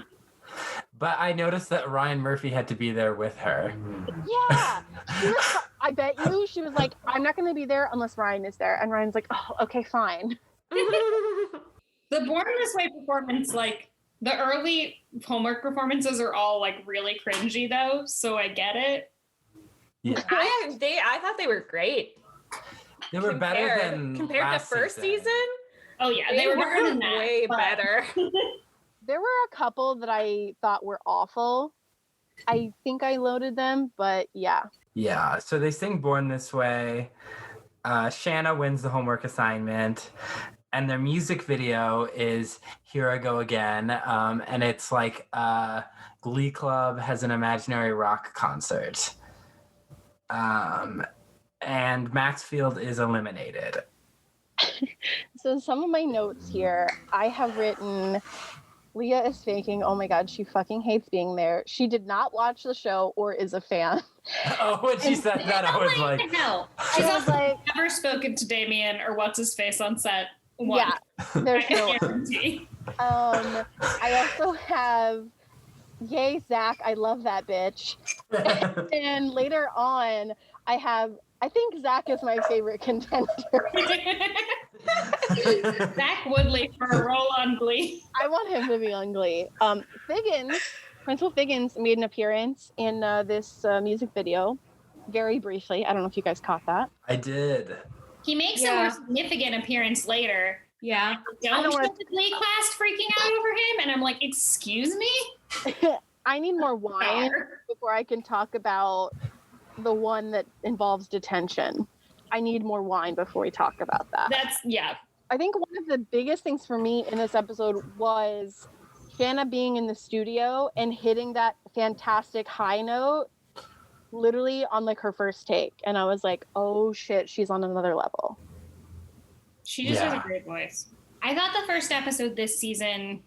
But I noticed that Ryan Murphy had to be there with her. Yeah. I bet you she was like, I'm not going to be there unless Ryan is there. And Ryan's like, oh, okay, fine. The Born This Way performance, like the early homework performances are all like really cringy though. So I get it. Yeah. I thought they were great. They were better than compared to last first season. Oh yeah, they were better than that. Way but- better. There were a couple that I thought were awful. I think I loaded them, but yeah. Yeah, so they sing Born This Way. Shanna wins the homework assignment. And their music video is Here I Go Again. And it's like Glee Club has an imaginary rock concert. And Maxfield is eliminated. So some of my notes here, I have written, Leah is faking. Oh my God, she fucking hates being there. She did not watch the show or is a fan. Oh, when she said that, I was like, no. I She's was also like, never spoken to Damien or what's his face on set. Once. yeah, there's I no way. guarantee. I also have, yay, Zach, I love that bitch. And later on, I think Zach is my favorite contender. Zach Woodley for a role on Glee. I want him to be on Glee. Principal Figgins made an appearance in this music video, very briefly. I don't know if you guys caught that. I did. He makes a more significant appearance later. Yeah. Don't show the Glee class freaking out over him, and I'm like, excuse me? I need more wine before I can talk about the one that involves detention. I need more wine before we talk about that. I think one of the biggest things for me in this episode was Shanna being in the studio and hitting that fantastic high note literally on like her first take. And I was like, oh shit, she's on another level. She just has a great voice. I thought the first episode this season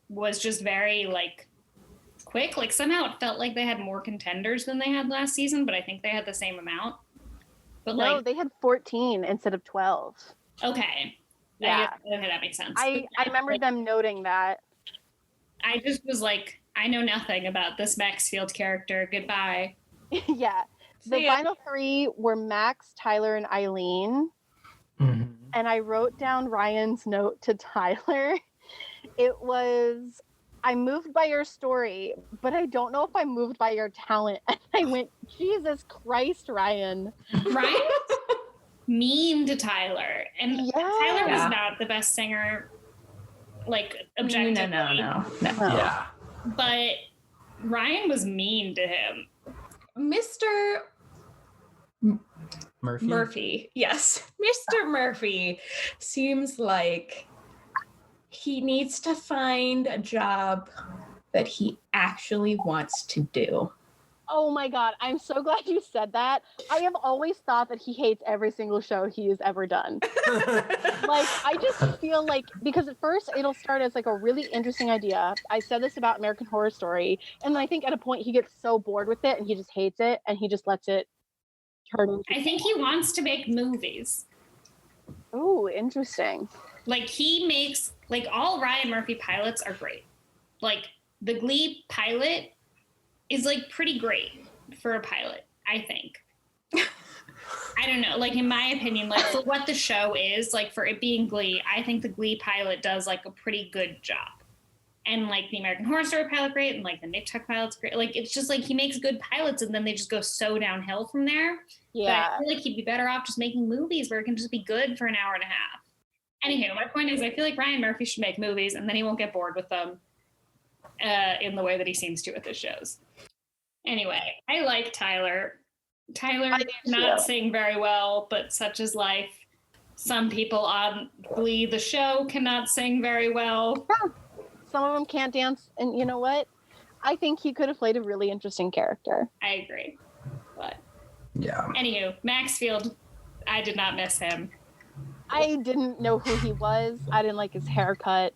was just very like quick. Like somehow it felt like they had more contenders than they had last season, but I think they had the same amount. But no, they had 14 instead of 12. Okay. Yeah. Okay, that makes sense. I remember them noting that. I just was like, I know nothing about this Maxfield character. Goodbye. Yeah. The final three were Max, Tyler, and Eileen. Mhm. And I wrote down Ryan's note to Tyler. It was, I moved by your story, but I don't know if I'm moved by your talent. And I went, Jesus Christ, Ryan. Ryan's mean to Tyler. And Yeah. Tyler was Yeah. not the best singer, like, objectively. No. Yeah. But Ryan was mean to him. Mr. Murphy. Yes. Mr. Murphy seems like he needs to find a job that he actually wants to do. Oh my God, I'm so glad you said that. I have always thought that he hates every single show he has ever done. Like, I just feel like, because at first it'll start as like a really interesting idea. I said this about American Horror Story, and then I think at a point he gets so bored with it and he just hates it and he just lets it turn into. I think he wants to make movies. Oh, interesting. Like, he makes, like, all Ryan Murphy pilots are great. Like, the Glee pilot is, like, pretty great for a pilot, I think. I don't know, like, in my opinion, like, for what the show is, like, for it being Glee, I think the Glee pilot does, like, a pretty good job. And, like, the American Horror Story pilot great, and, like, the Nick Tuck pilot's great. Like, it's just, like, he makes good pilots, and then they just go so downhill from there. Yeah. But I feel like he'd be better off just making movies where it can just be good for an hour and a half. Anywho, my point is, I feel like Ryan Murphy should make movies, and then he won't get bored with them in the way that he seems to with his shows. Anyway, I like Tyler. Tyler I do not too. sing very well, but such is life. Some people on Glee, the show, cannot sing very well. Some of them can't dance, and you know what? I think he could have played a really interesting character. I agree. But Yeah. anywho, Maxfield, I did not miss him. I didn't know who he was. I didn't like his haircut.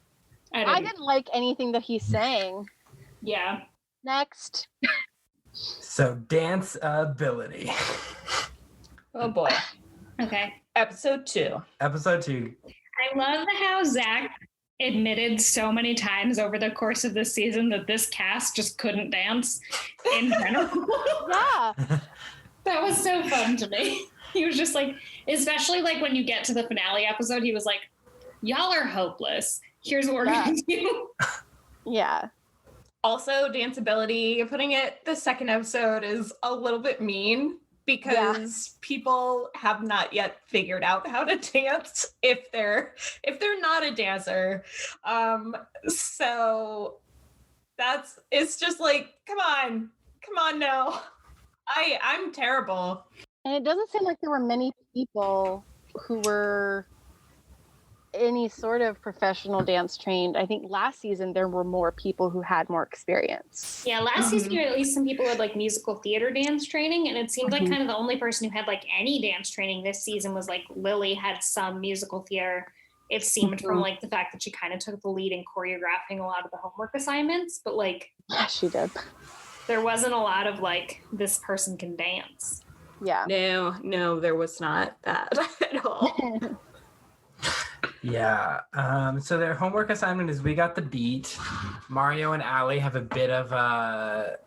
I didn't like anything that he sang. Yeah. Next. So dance ability. Oh boy. Okay. Episode 2. Episode 2. I love how Zach admitted so many times over the course of this season that this cast just couldn't dance in general. Yeah. That was so fun to me. He was just like, especially like when you get to the finale episode, he was like, y'all are hopeless. Here's what we're going to do. Yeah. Also, danceability, putting it the second episode is a little bit mean because people have not yet figured out how to dance if they're not a dancer. So it's just like, come on now. I'm terrible. And it doesn't seem like there were many people who were any sort of professional dance trained. I think last season there were more people who had more experience. Yeah, last season you had at least some people who had like musical theater dance training, and it seemed like kind of the only person who had like any dance training this season was like Lily had some musical theater. It seemed from like the fact that she kind of took the lead in choreographing a lot of the homework assignments, but like Yeah, she did. there wasn't a lot of like this person can dance. Yeah. No, there was not that at all. Yeah. So their homework assignment is we got the beat. Mario and Allie have a bit of a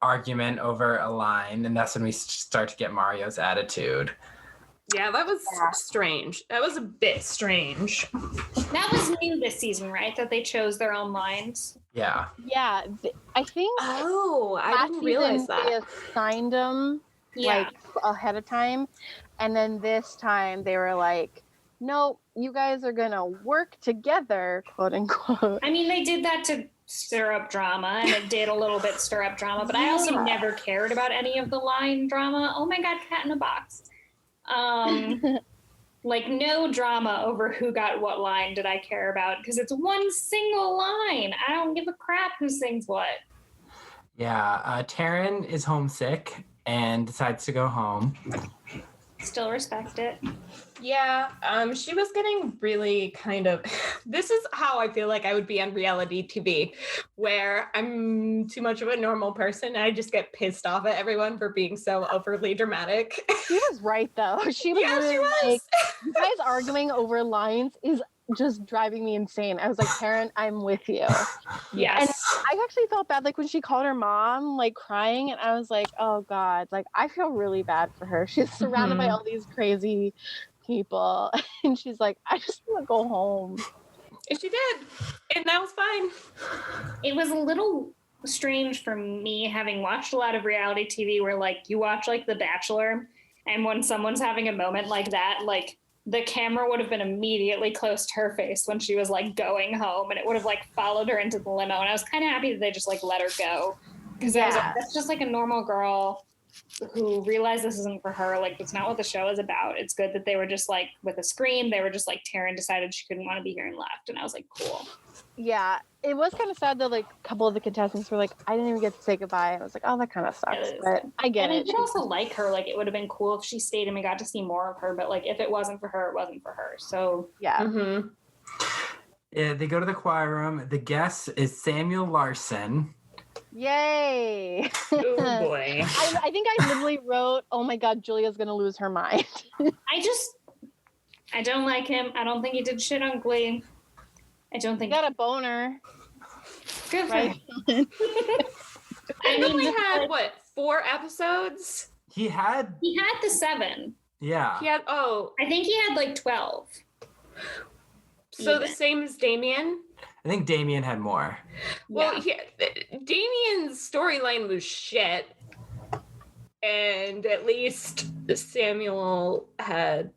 argument over a line, and that's when we start to get Mario's attitude. Yeah, that was strange. That was a bit strange. That was new this season, right? That they chose their own lines. Yeah. Yeah. I think Oh, I last didn't realize season that. they assigned them Yeah. like ahead of time. And then this time they were like, nope, you guys are going to work together, quote unquote. I mean, they did that to stir up drama, and it did a little bit stir up drama, but I also never cared about any of the line drama. Oh my God, cat in a box. Like no drama over who got what line did I care about, because it's one single line. I don't give a crap who sings what. Yeah. Taryn is homesick and decides to go home. Still respect it. Yeah, she was getting really kind of. This is how I feel like I would be on reality TV, where I'm too much of a normal person and I just get pissed off at everyone for being so overly dramatic. She was right though. She was Yeah, she really was. like, you guys arguing over lines is just driving me insane. I was like, Karen, I'm with you. Yes. And I actually felt bad, like when she called her mom, like crying, and I was like, oh God, like I feel really bad for her. She's surrounded by all these crazy people, and she's like, I just want to go home. And she did, and that was fine. It was a little strange for me, having watched a lot of reality TV where like you watch like The Bachelor, and when someone's having a moment like that, like the camera would have been immediately close to her face when she was like going home, and it would have like followed her into the limo. And I was kind of happy that they just like let her go, because I was like, that's just like a normal girl who realized this isn't for her. Like, that's not what the show is about. It's good that they were just like with a screen. They were just like, Taryn decided she couldn't want to be here and left, and I was like, cool. Yeah, it was kind of sad that like a couple of the contestants were like, I didn't even get to say goodbye. I was like, oh, that kind of sucks, but I get it. I did also like her. Like, it would have been cool if she stayed and we got to see more of her. But like, if it wasn't for her, it wasn't for her. So yeah. Yeah, they go to the choir room. The guest is Samuel Larson. Yay! Oh boy. I think I literally wrote, oh my God, Julia's gonna lose her mind. I don't like him. I don't think he did shit on Glee. I don't think He got a boner. good for Right. him. I only had what, 4 episodes? He had the 7. yeah. He had I think he had like 12. So the Even. same as Damien. I think Damien had more. Well, Damien's storyline was shit, and at least Samuel had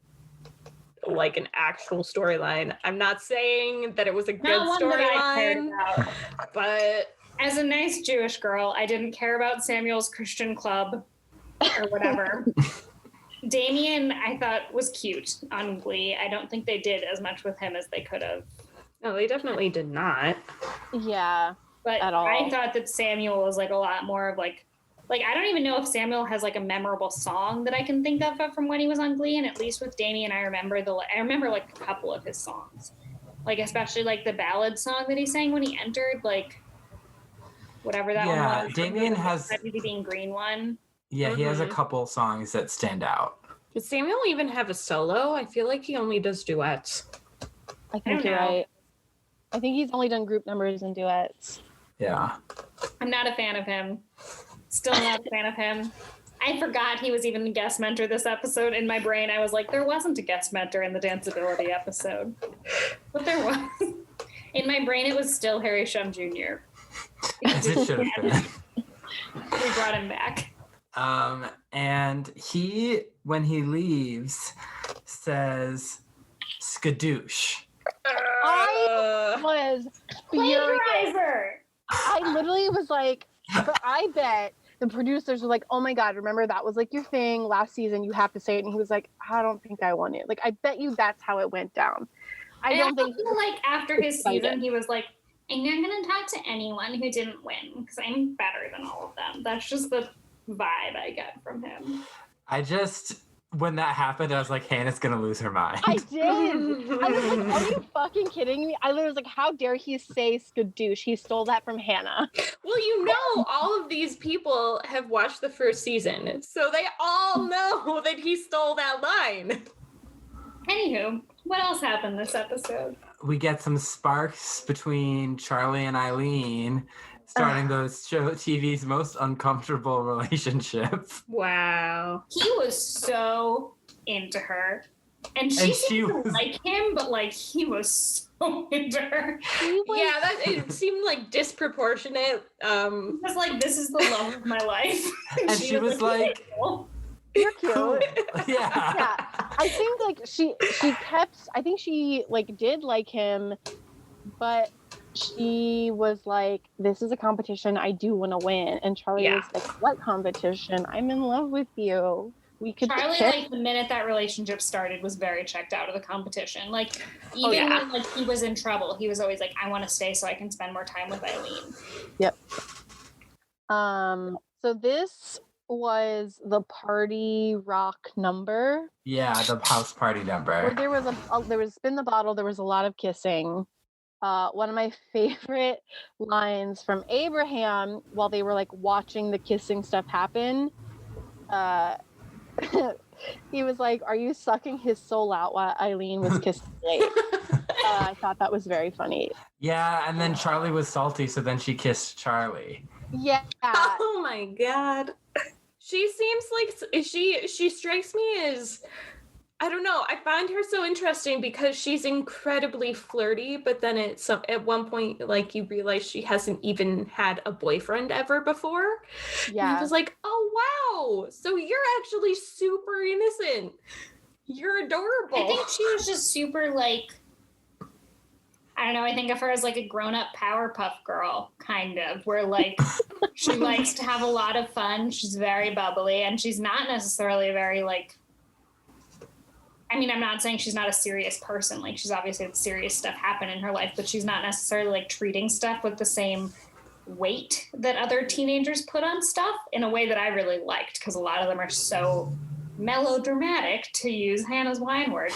like an actual storyline. I'm not saying that it was a good storyline, but as a nice Jewish girl, I didn't care about Samuel's Christian club or whatever. Damien, I thought, was cute on Glee. I don't think they did as much with him as they could have. no, they definitely did not. Yeah. But At all. I thought that Samuel was like a lot more of like I don't even know if Samuel has like a memorable song that I can think of from when he was on Glee. And at least with Damien, I remember like a couple of his songs, like especially like the ballad song that he sang when he entered, like whatever that one was. Yeah, Damien has the Being Green one. Yeah, he has a couple songs that stand out. Does Samuel even have a solo? I feel like he only does duets. I think you're right. I think he's only done group numbers and duets. Yeah. I'm not a fan of him. Still not a fan of him. I forgot he was even a guest mentor this episode. In my brain, I was like, there wasn't a guest mentor in the Danceability episode. But there was. In my brain, it was still Harry Shum Jr. As it should have been. We brought him back. And he, when he leaves, says skadoosh. I was furious. Plagiarizer! I literally was like, but I bet the producers were like, oh my God, remember that was like your thing last season. You have to say it. And he was like, I don't think I want it. Like, I bet you that's how it went down. I don't think feel like after his season, he was like, I'm not going to talk to anyone who didn't win because I'm better than all of them. That's just the vibe I get from him. When that happened, I was like, Hannah's gonna lose her mind. I did. I was like, are you fucking kidding me? I literally was like, how dare he say skadoosh? He stole that from Hannah. Well, you know, all of these people have watched the first season, so they all know that he stole that line. Anywho, what else happened this episode? We get some sparks between Charlie and Eileen, starting those show TV's most uncomfortable relationship. Wow. He was so into her. And she seemed to like him, but like he was so into her. It seemed like disproportionate. He was like, this is the love of my life. And she was like, you're cute. Yeah. I think like she did like him, but she was like, this is a competition I do want to win. And Charlie was like, what competition? I'm in love with you. We could Charlie, like the minute that relationship started, was very checked out of the competition. Like even when like he was in trouble, he was always like, I want to stay so I can spend more time with Eileen. Yep. So this was the party rock number. Yeah, the house party number. Where there was spin the bottle, there was a lot of kissing. One of my favorite lines from Abraham while they were like watching the kissing stuff happen, he was like, "Are you sucking his soul out while Eileen was kissing Blake?" I thought that was very funny. Yeah, and then Charlie was salty, so then she kissed Charlie. Yeah. Oh my god. She seems like she strikes me as, I don't know, I find her so interesting because she's incredibly flirty, but then at one point, like, you realize she hasn't even had a boyfriend ever before. Yeah. And I was like, oh wow, so you're actually super innocent. You're adorable. I think she was just super, like, I don't know, I think of her as like a grown-up Powerpuff Girl, kind of, where like she likes to have a lot of fun. She's very bubbly, and she's not necessarily very like, I mean, I'm not saying she's not a serious person. Like, she's obviously had serious stuff happen in her life, but she's not necessarily like treating stuff with the same weight that other teenagers put on stuff, in a way that I really liked, because a lot of them are so melodramatic, to use Hannah's wine word.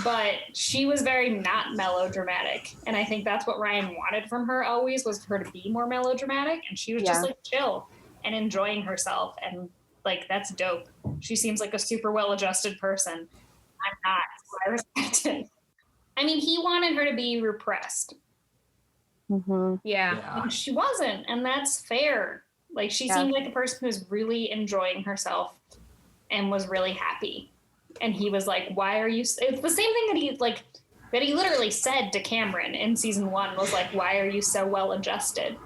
But she was very not melodramatic, and I think that's what Ryan wanted from her always, was for her to be more melodramatic, and she was just like chill and enjoying herself, and like, that's dope. She seems like a super well-adjusted person. I'm not, so I respect it. I mean, he wanted her to be repressed. Mm-hmm. Yeah. And she wasn't, and that's fair. Like, she seemed like a person who's really enjoying herself and was really happy. And he was like, why are you... It's the same thing that he literally said to Cameron in season 1, was like, why are you so well adjusted?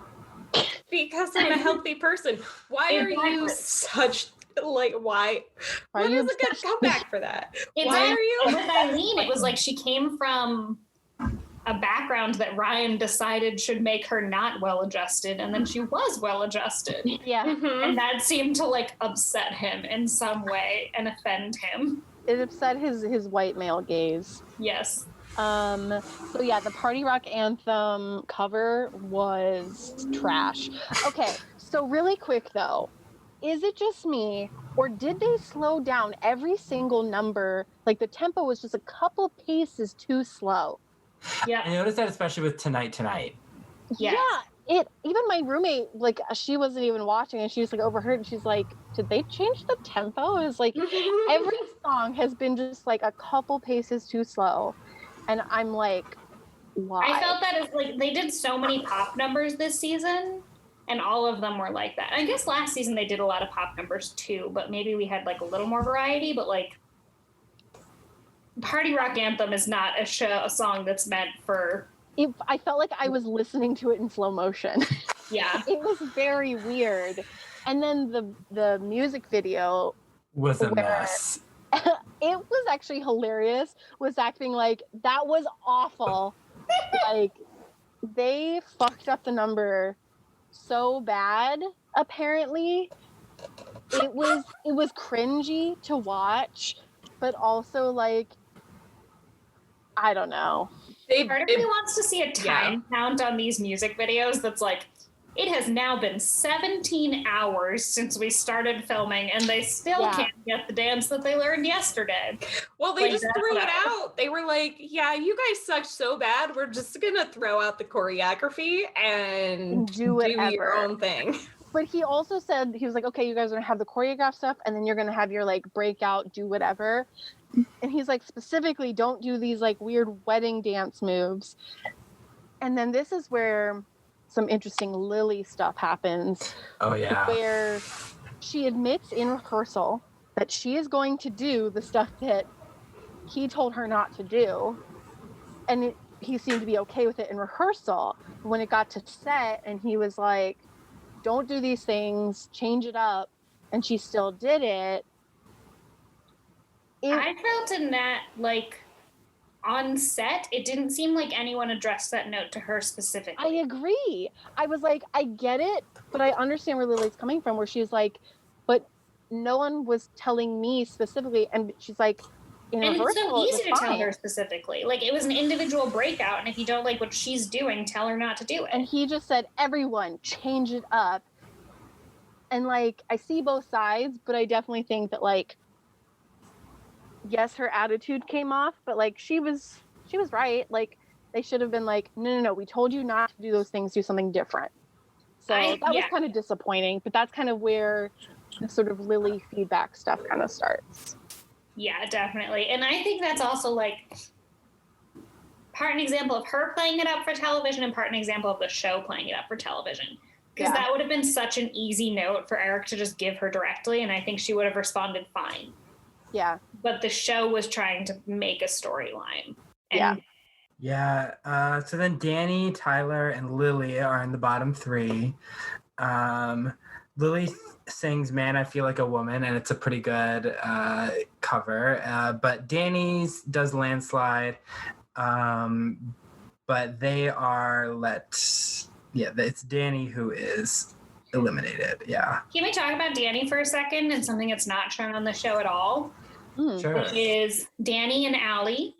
Because I'm a healthy person. Why are you such... Like, why? What is a good comeback for that? Exactly. Why are you? With Eileen, it was like she came from a background that Ryan decided should make her not well-adjusted, and then she was well-adjusted. Yeah. Mm-hmm. And that seemed to like upset him in some way and offend him. It upset his white male gaze. Yes. So yeah, the party rock anthem cover was trash. Okay, so really quick though, is it just me, or did they slow down every single number? Like, the tempo was just a couple paces too slow. Yeah. I noticed that especially with Tonight. Yes. Yeah, even my roommate, like, she wasn't even watching, and she was like overheard, and she's like, did they change the tempo? It was like every song has been just like a couple paces too slow, and I'm like, why? I felt that it's like they did so many pop numbers this season, and all of them were like that. I guess last season they did a lot of pop numbers too, but maybe we had like a little more variety. But like, Party Rock Anthem is not a song that's meant for... I felt like I was listening to it in slow motion. Yeah. It was very weird. And then the music video was a mess. It was actually hilarious, was acting like, that was awful. Like, they fucked up the number so bad, apparently. It was cringy to watch, but also like, I don't know. Part of me wants to see a time count on these music videos that's like, it has now been 17 hours since we started filming, and they still can't get the dance that they learned yesterday. Well, they just threw it out. They were like, yeah, you guys suck so bad, we're just going to throw out the choreography and do your own thing. But he also said, he was like, okay, you guys are going to have the choreographed stuff, and then you're going to have your, like, breakout, do whatever. And he's like, specifically, don't do these, like, weird wedding dance moves. And then this is where some interesting Lily stuff happens. Oh, yeah. Where she admits in rehearsal that she is going to do the stuff that he told her not to do. And he seemed to be okay with it in rehearsal. When it got to set and he was like, don't do these things, change it up, and she still did it. I felt in that, like, on set, it didn't seem like anyone addressed that note to her specifically. I agree. I was like, I get it, but I understand where Lily's coming from, where she's like, but no one was telling me specifically, and she's like, in and rehearsal, it's so easy to tell fine. her specifically. Like, it was an individual breakout, and if you don't like what she's doing, tell her not to do it. And he just said, everyone, change it up. And like, I see both sides, but I definitely think that like, yes, her attitude came off, but like she was right. Like they should have been like, no, we told you not to do those things, do something different. So that was kind of disappointing, but that's kind of where the sort of Lily feedback stuff kind of starts. Yeah, definitely. And I think that's also like part an example of her playing it up for television and part an example of the show playing it up for television. Because that would have been such an easy note for Eric to just give her directly, and I think she would have responded fine. Yeah. But the show was trying to make a storyline. Yeah. So then Danny, Tyler, and Lily are in the bottom three. Lily sings "Man, I Feel Like a Woman," and it's a pretty good cover. But Danny's does "Landslide," but they are it's Danny who is eliminated. Yeah. Can we talk about Danny for a second and something that's not shown on the show at all? Sure. Which is Danny and Allie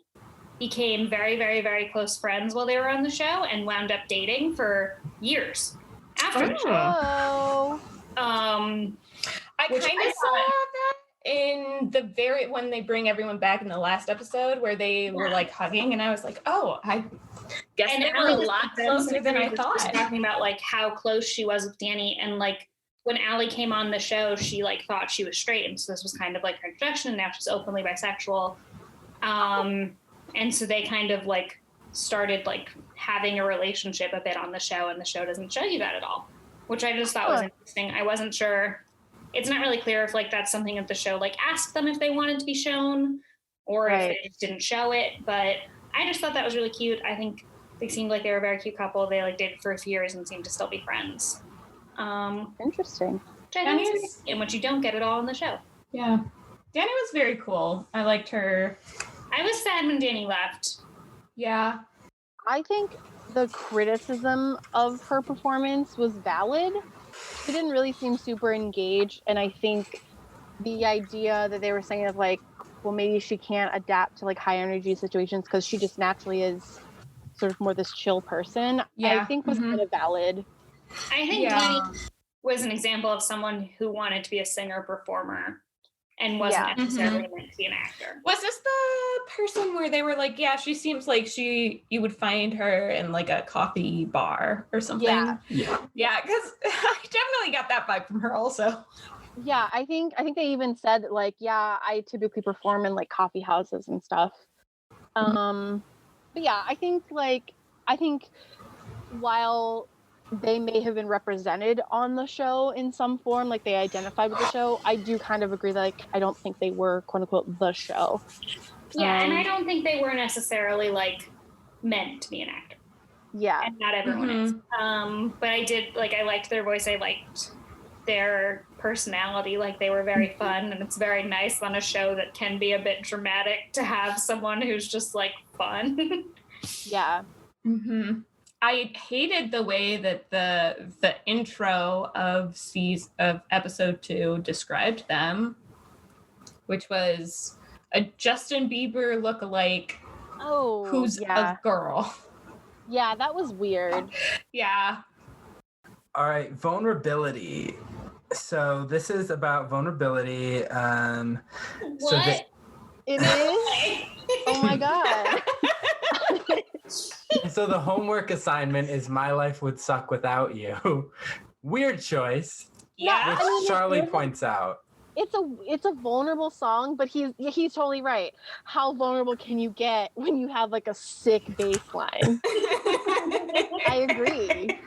became very, very, very close friends while they were on the show and wound up dating for years after the show. I kind of saw that in the when they bring everyone back in the last episode where they were like hugging, and I was like, oh, I guess they were a lot closer than I thought. Talking about like how close she was with Danny, and like when Allie came on the show, she like thought she was straight, and so this was kind of like her introduction, and now she's openly bisexual. And so they kind of like started like having a relationship a bit on the show, and the show doesn't show you that at all, which I just thought was interesting. I wasn't sure. It's not really clear if like that's something that the show like asked them if they wanted to be shown, or if they just didn't show it. But I just thought that was really cute. I think they seemed like they were a very cute couple. They like dated for a few years and seemed to still be friends. Interesting. Which I think is in which you don't get at all in the show. Yeah. Danny was very cool. I liked her. I was sad when Danny left. Yeah. I think the criticism of her performance was valid. She didn't really seem super engaged, and I think the idea that they were saying of like, well, maybe she can't adapt to like high energy situations because she just naturally is sort of more this chill person, I think was kind of valid. I think Danny was an example of someone who wanted to be a singer-performer and wasn't necessarily meant to be an actor. Was this the person where they were like, yeah, she seems like you would find her in like a coffee bar or something? Yeah, because I definitely got that vibe from her also. Yeah, I think they even said that, like, yeah, I typically perform in like coffee houses and stuff. But yeah, I think while they may have been represented on the show in some form, like they identified with the show, I do kind of agree that like I don't think they were quote unquote the show. Yeah, and I don't think they were necessarily like meant to be an actor. Yeah. And not everyone is. But I liked their voice, I liked their personality, like they were very fun, and it's very nice on a show that can be a bit dramatic to have someone who's just like fun. Yeah. I hated the way that the intro of episode 2 described them, which was a Justin Bieber lookalike who's a girl. Yeah, that was weird. Yeah. All right, vulnerability. So this is about vulnerability. What? It is? Oh my God. So the homework assignment is "My Life Would Suck Without You." Weird choice. Yeah. Which Charlie points out. It's a vulnerable song, but he's totally right. How vulnerable can you get when you have like a sick bass line? I agree.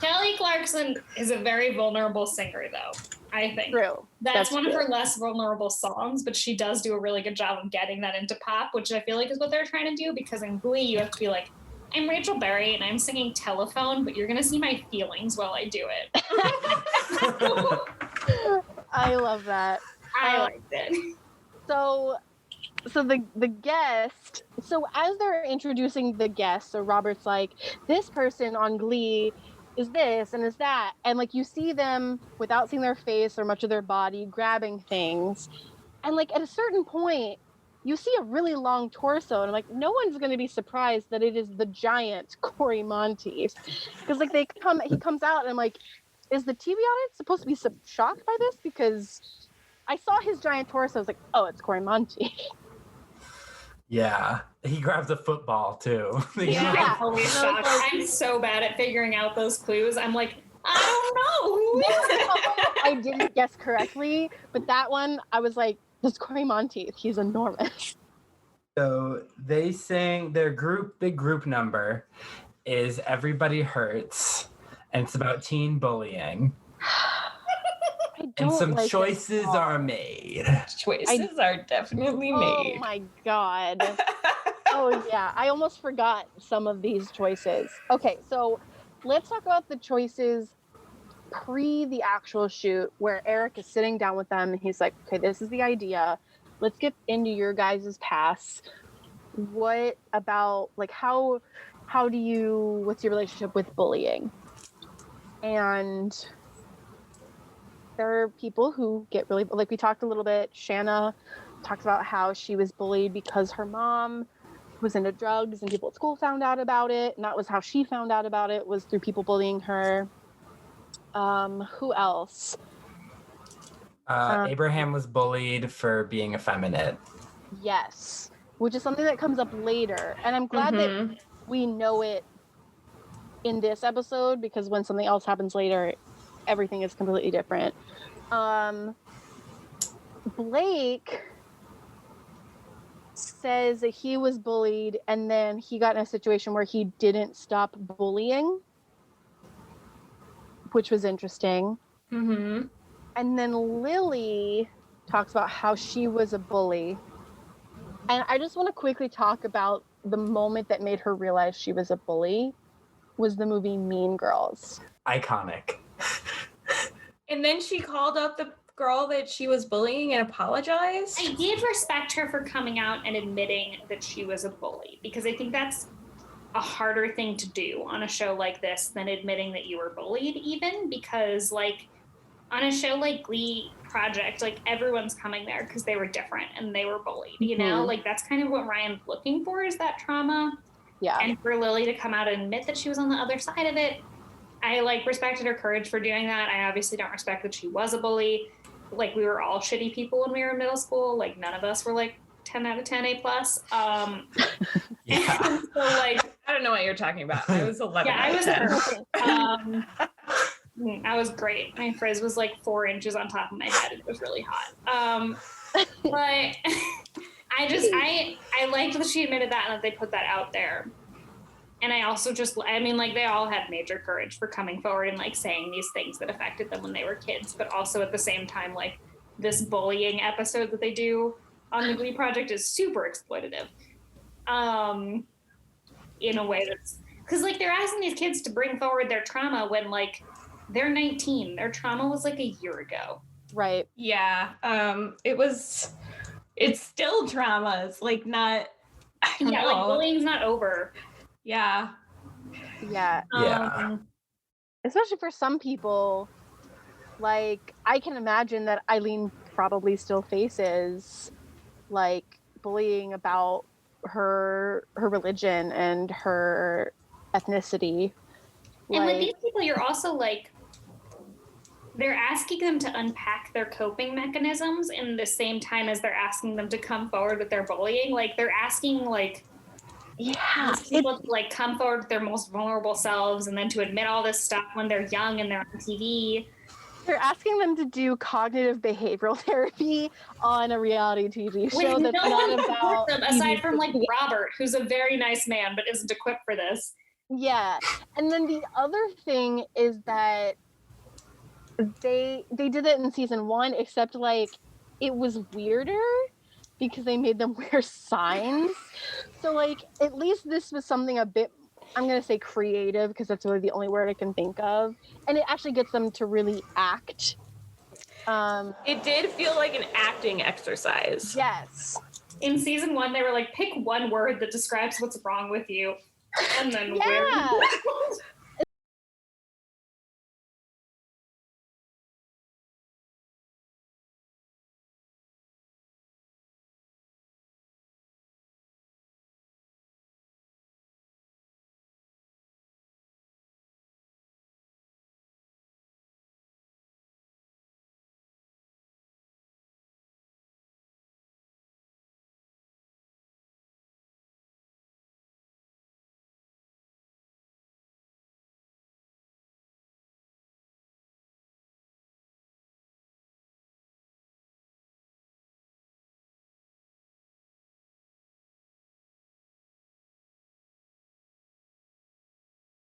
Kelly Clarkson is a very vulnerable singer, though, I think. True. That's one of her less vulnerable songs, but she does do a really good job of getting that into pop, which I feel like is what they're trying to do, because in Glee, you have to be like, I'm Rachel Berry and I'm singing Telephone, but you're going to see my feelings while I do it. I love that. I liked it. So the guest, so as they're introducing the guest, so Robert's like, this person on Glee is this and is that, and like you see them without seeing their face or much of their body grabbing things, and like at a certain point you see a really long torso, and I'm like, no one's going to be surprised that it is the giant Cory Monteith, because like he comes out and I'm like, is the TV audience supposed to be shocked by this? Because I saw his giant torso. I was like, oh, it's Cory Monteith. Yeah. He grabs a football too. Yeah, Yeah. I'm always shocked. I'm so bad at figuring out those clues. I'm like, I don't know. Who is it? I didn't guess correctly, but that one, I was like, that's Cory Monteith. He's enormous. So they sing their big group number is Everybody Hurts, and it's about teen bullying. I And don't some like it choices at all. are made. Choices are definitely made. Oh my God. Oh yeah, I almost forgot some of these choices. Okay, so let's talk about the choices pre the actual shoot where Eric is sitting down with them and he's like, okay, this is the idea. Let's get into your guys' past. What about, like, what's your relationship with bullying? And there are people who get really, like we talked a little bit, Shanna talks about how she was bullied because her mom was into drugs and people at school found out about it. And that was how she found out about it, was through people bullying her. Who else? Abraham was bullied for being effeminate. Yes, which is something that comes up later. And I'm glad that we know it in this episode, because when something else happens later, everything is completely different. Blake says that he was bullied and then he got in a situation where he didn't stop bullying, which was interesting. Mm-hmm. And then Lily talks about how she was a bully. And I just want to quickly talk about the moment that made her realize she was a bully was the movie Mean Girls. Iconic. And then she called up the girl that she was bullying and apologized. I did respect her for coming out and admitting that she was a bully, because I think that's a harder thing to do on a show like this than admitting that you were bullied, even because, like, on a show like Glee Project, like, everyone's coming there because they were different and they were bullied, you know? Like, that's kind of what Ryan's looking for, is that trauma. Yeah. And for Lily to come out and admit that she was on the other side of it, I, like, respected her courage for doing that. I obviously don't respect that she was a bully. Like, we were all shitty people when we were in middle school. Like, none of us were, like, 10 out of 10 A+. Yeah. So, like, I don't know what you're talking about. I was 11 yeah, out I of was 10. I was great. My frizz was like 4 inches on top of my head. It was really hot. But I liked that she admitted that and that they put that out there. And I also like, they all had major courage for coming forward and, like, saying these things that affected them when they were kids. But also at the same time, like, this bullying episode that they do on the Glee Project is super exploitative. In a way that's, because, like, they're asking these kids to bring forward their trauma when, like, they're 19. Their trauma was, like, a year ago. Right. Yeah. It's still trauma. It's, like, not, I don't know. Like, bullying's not over. Yeah. Yeah. Yeah. Especially for some people, like, I can imagine that Eileen probably still faces, like, bullying about her religion and her ethnicity. And with these people, you're also, like, they're asking them to unpack their coping mechanisms in the same time as they're asking them to come forward with their bullying. Like, they're asking, like, people to, like, come forward with their most vulnerable selves and then to admit all this stuff when they're young and they're on TV. They're asking them to do cognitive behavioral therapy on a reality TV show With that's no one not to about support them, aside from, like, Robert, who's a very nice man but isn't equipped for this. Yeah. And then the other thing is that they did it in season 1, except, like, it was weirder because they made them wear signs. So, like, at least this was something a bit, I'm going to say creative, because that's really the only word I can think of. And it actually gets them to really act. It did feel like an acting exercise. Yes. In season 1, they were like, pick one word that describes what's wrong with you. And then Yeah.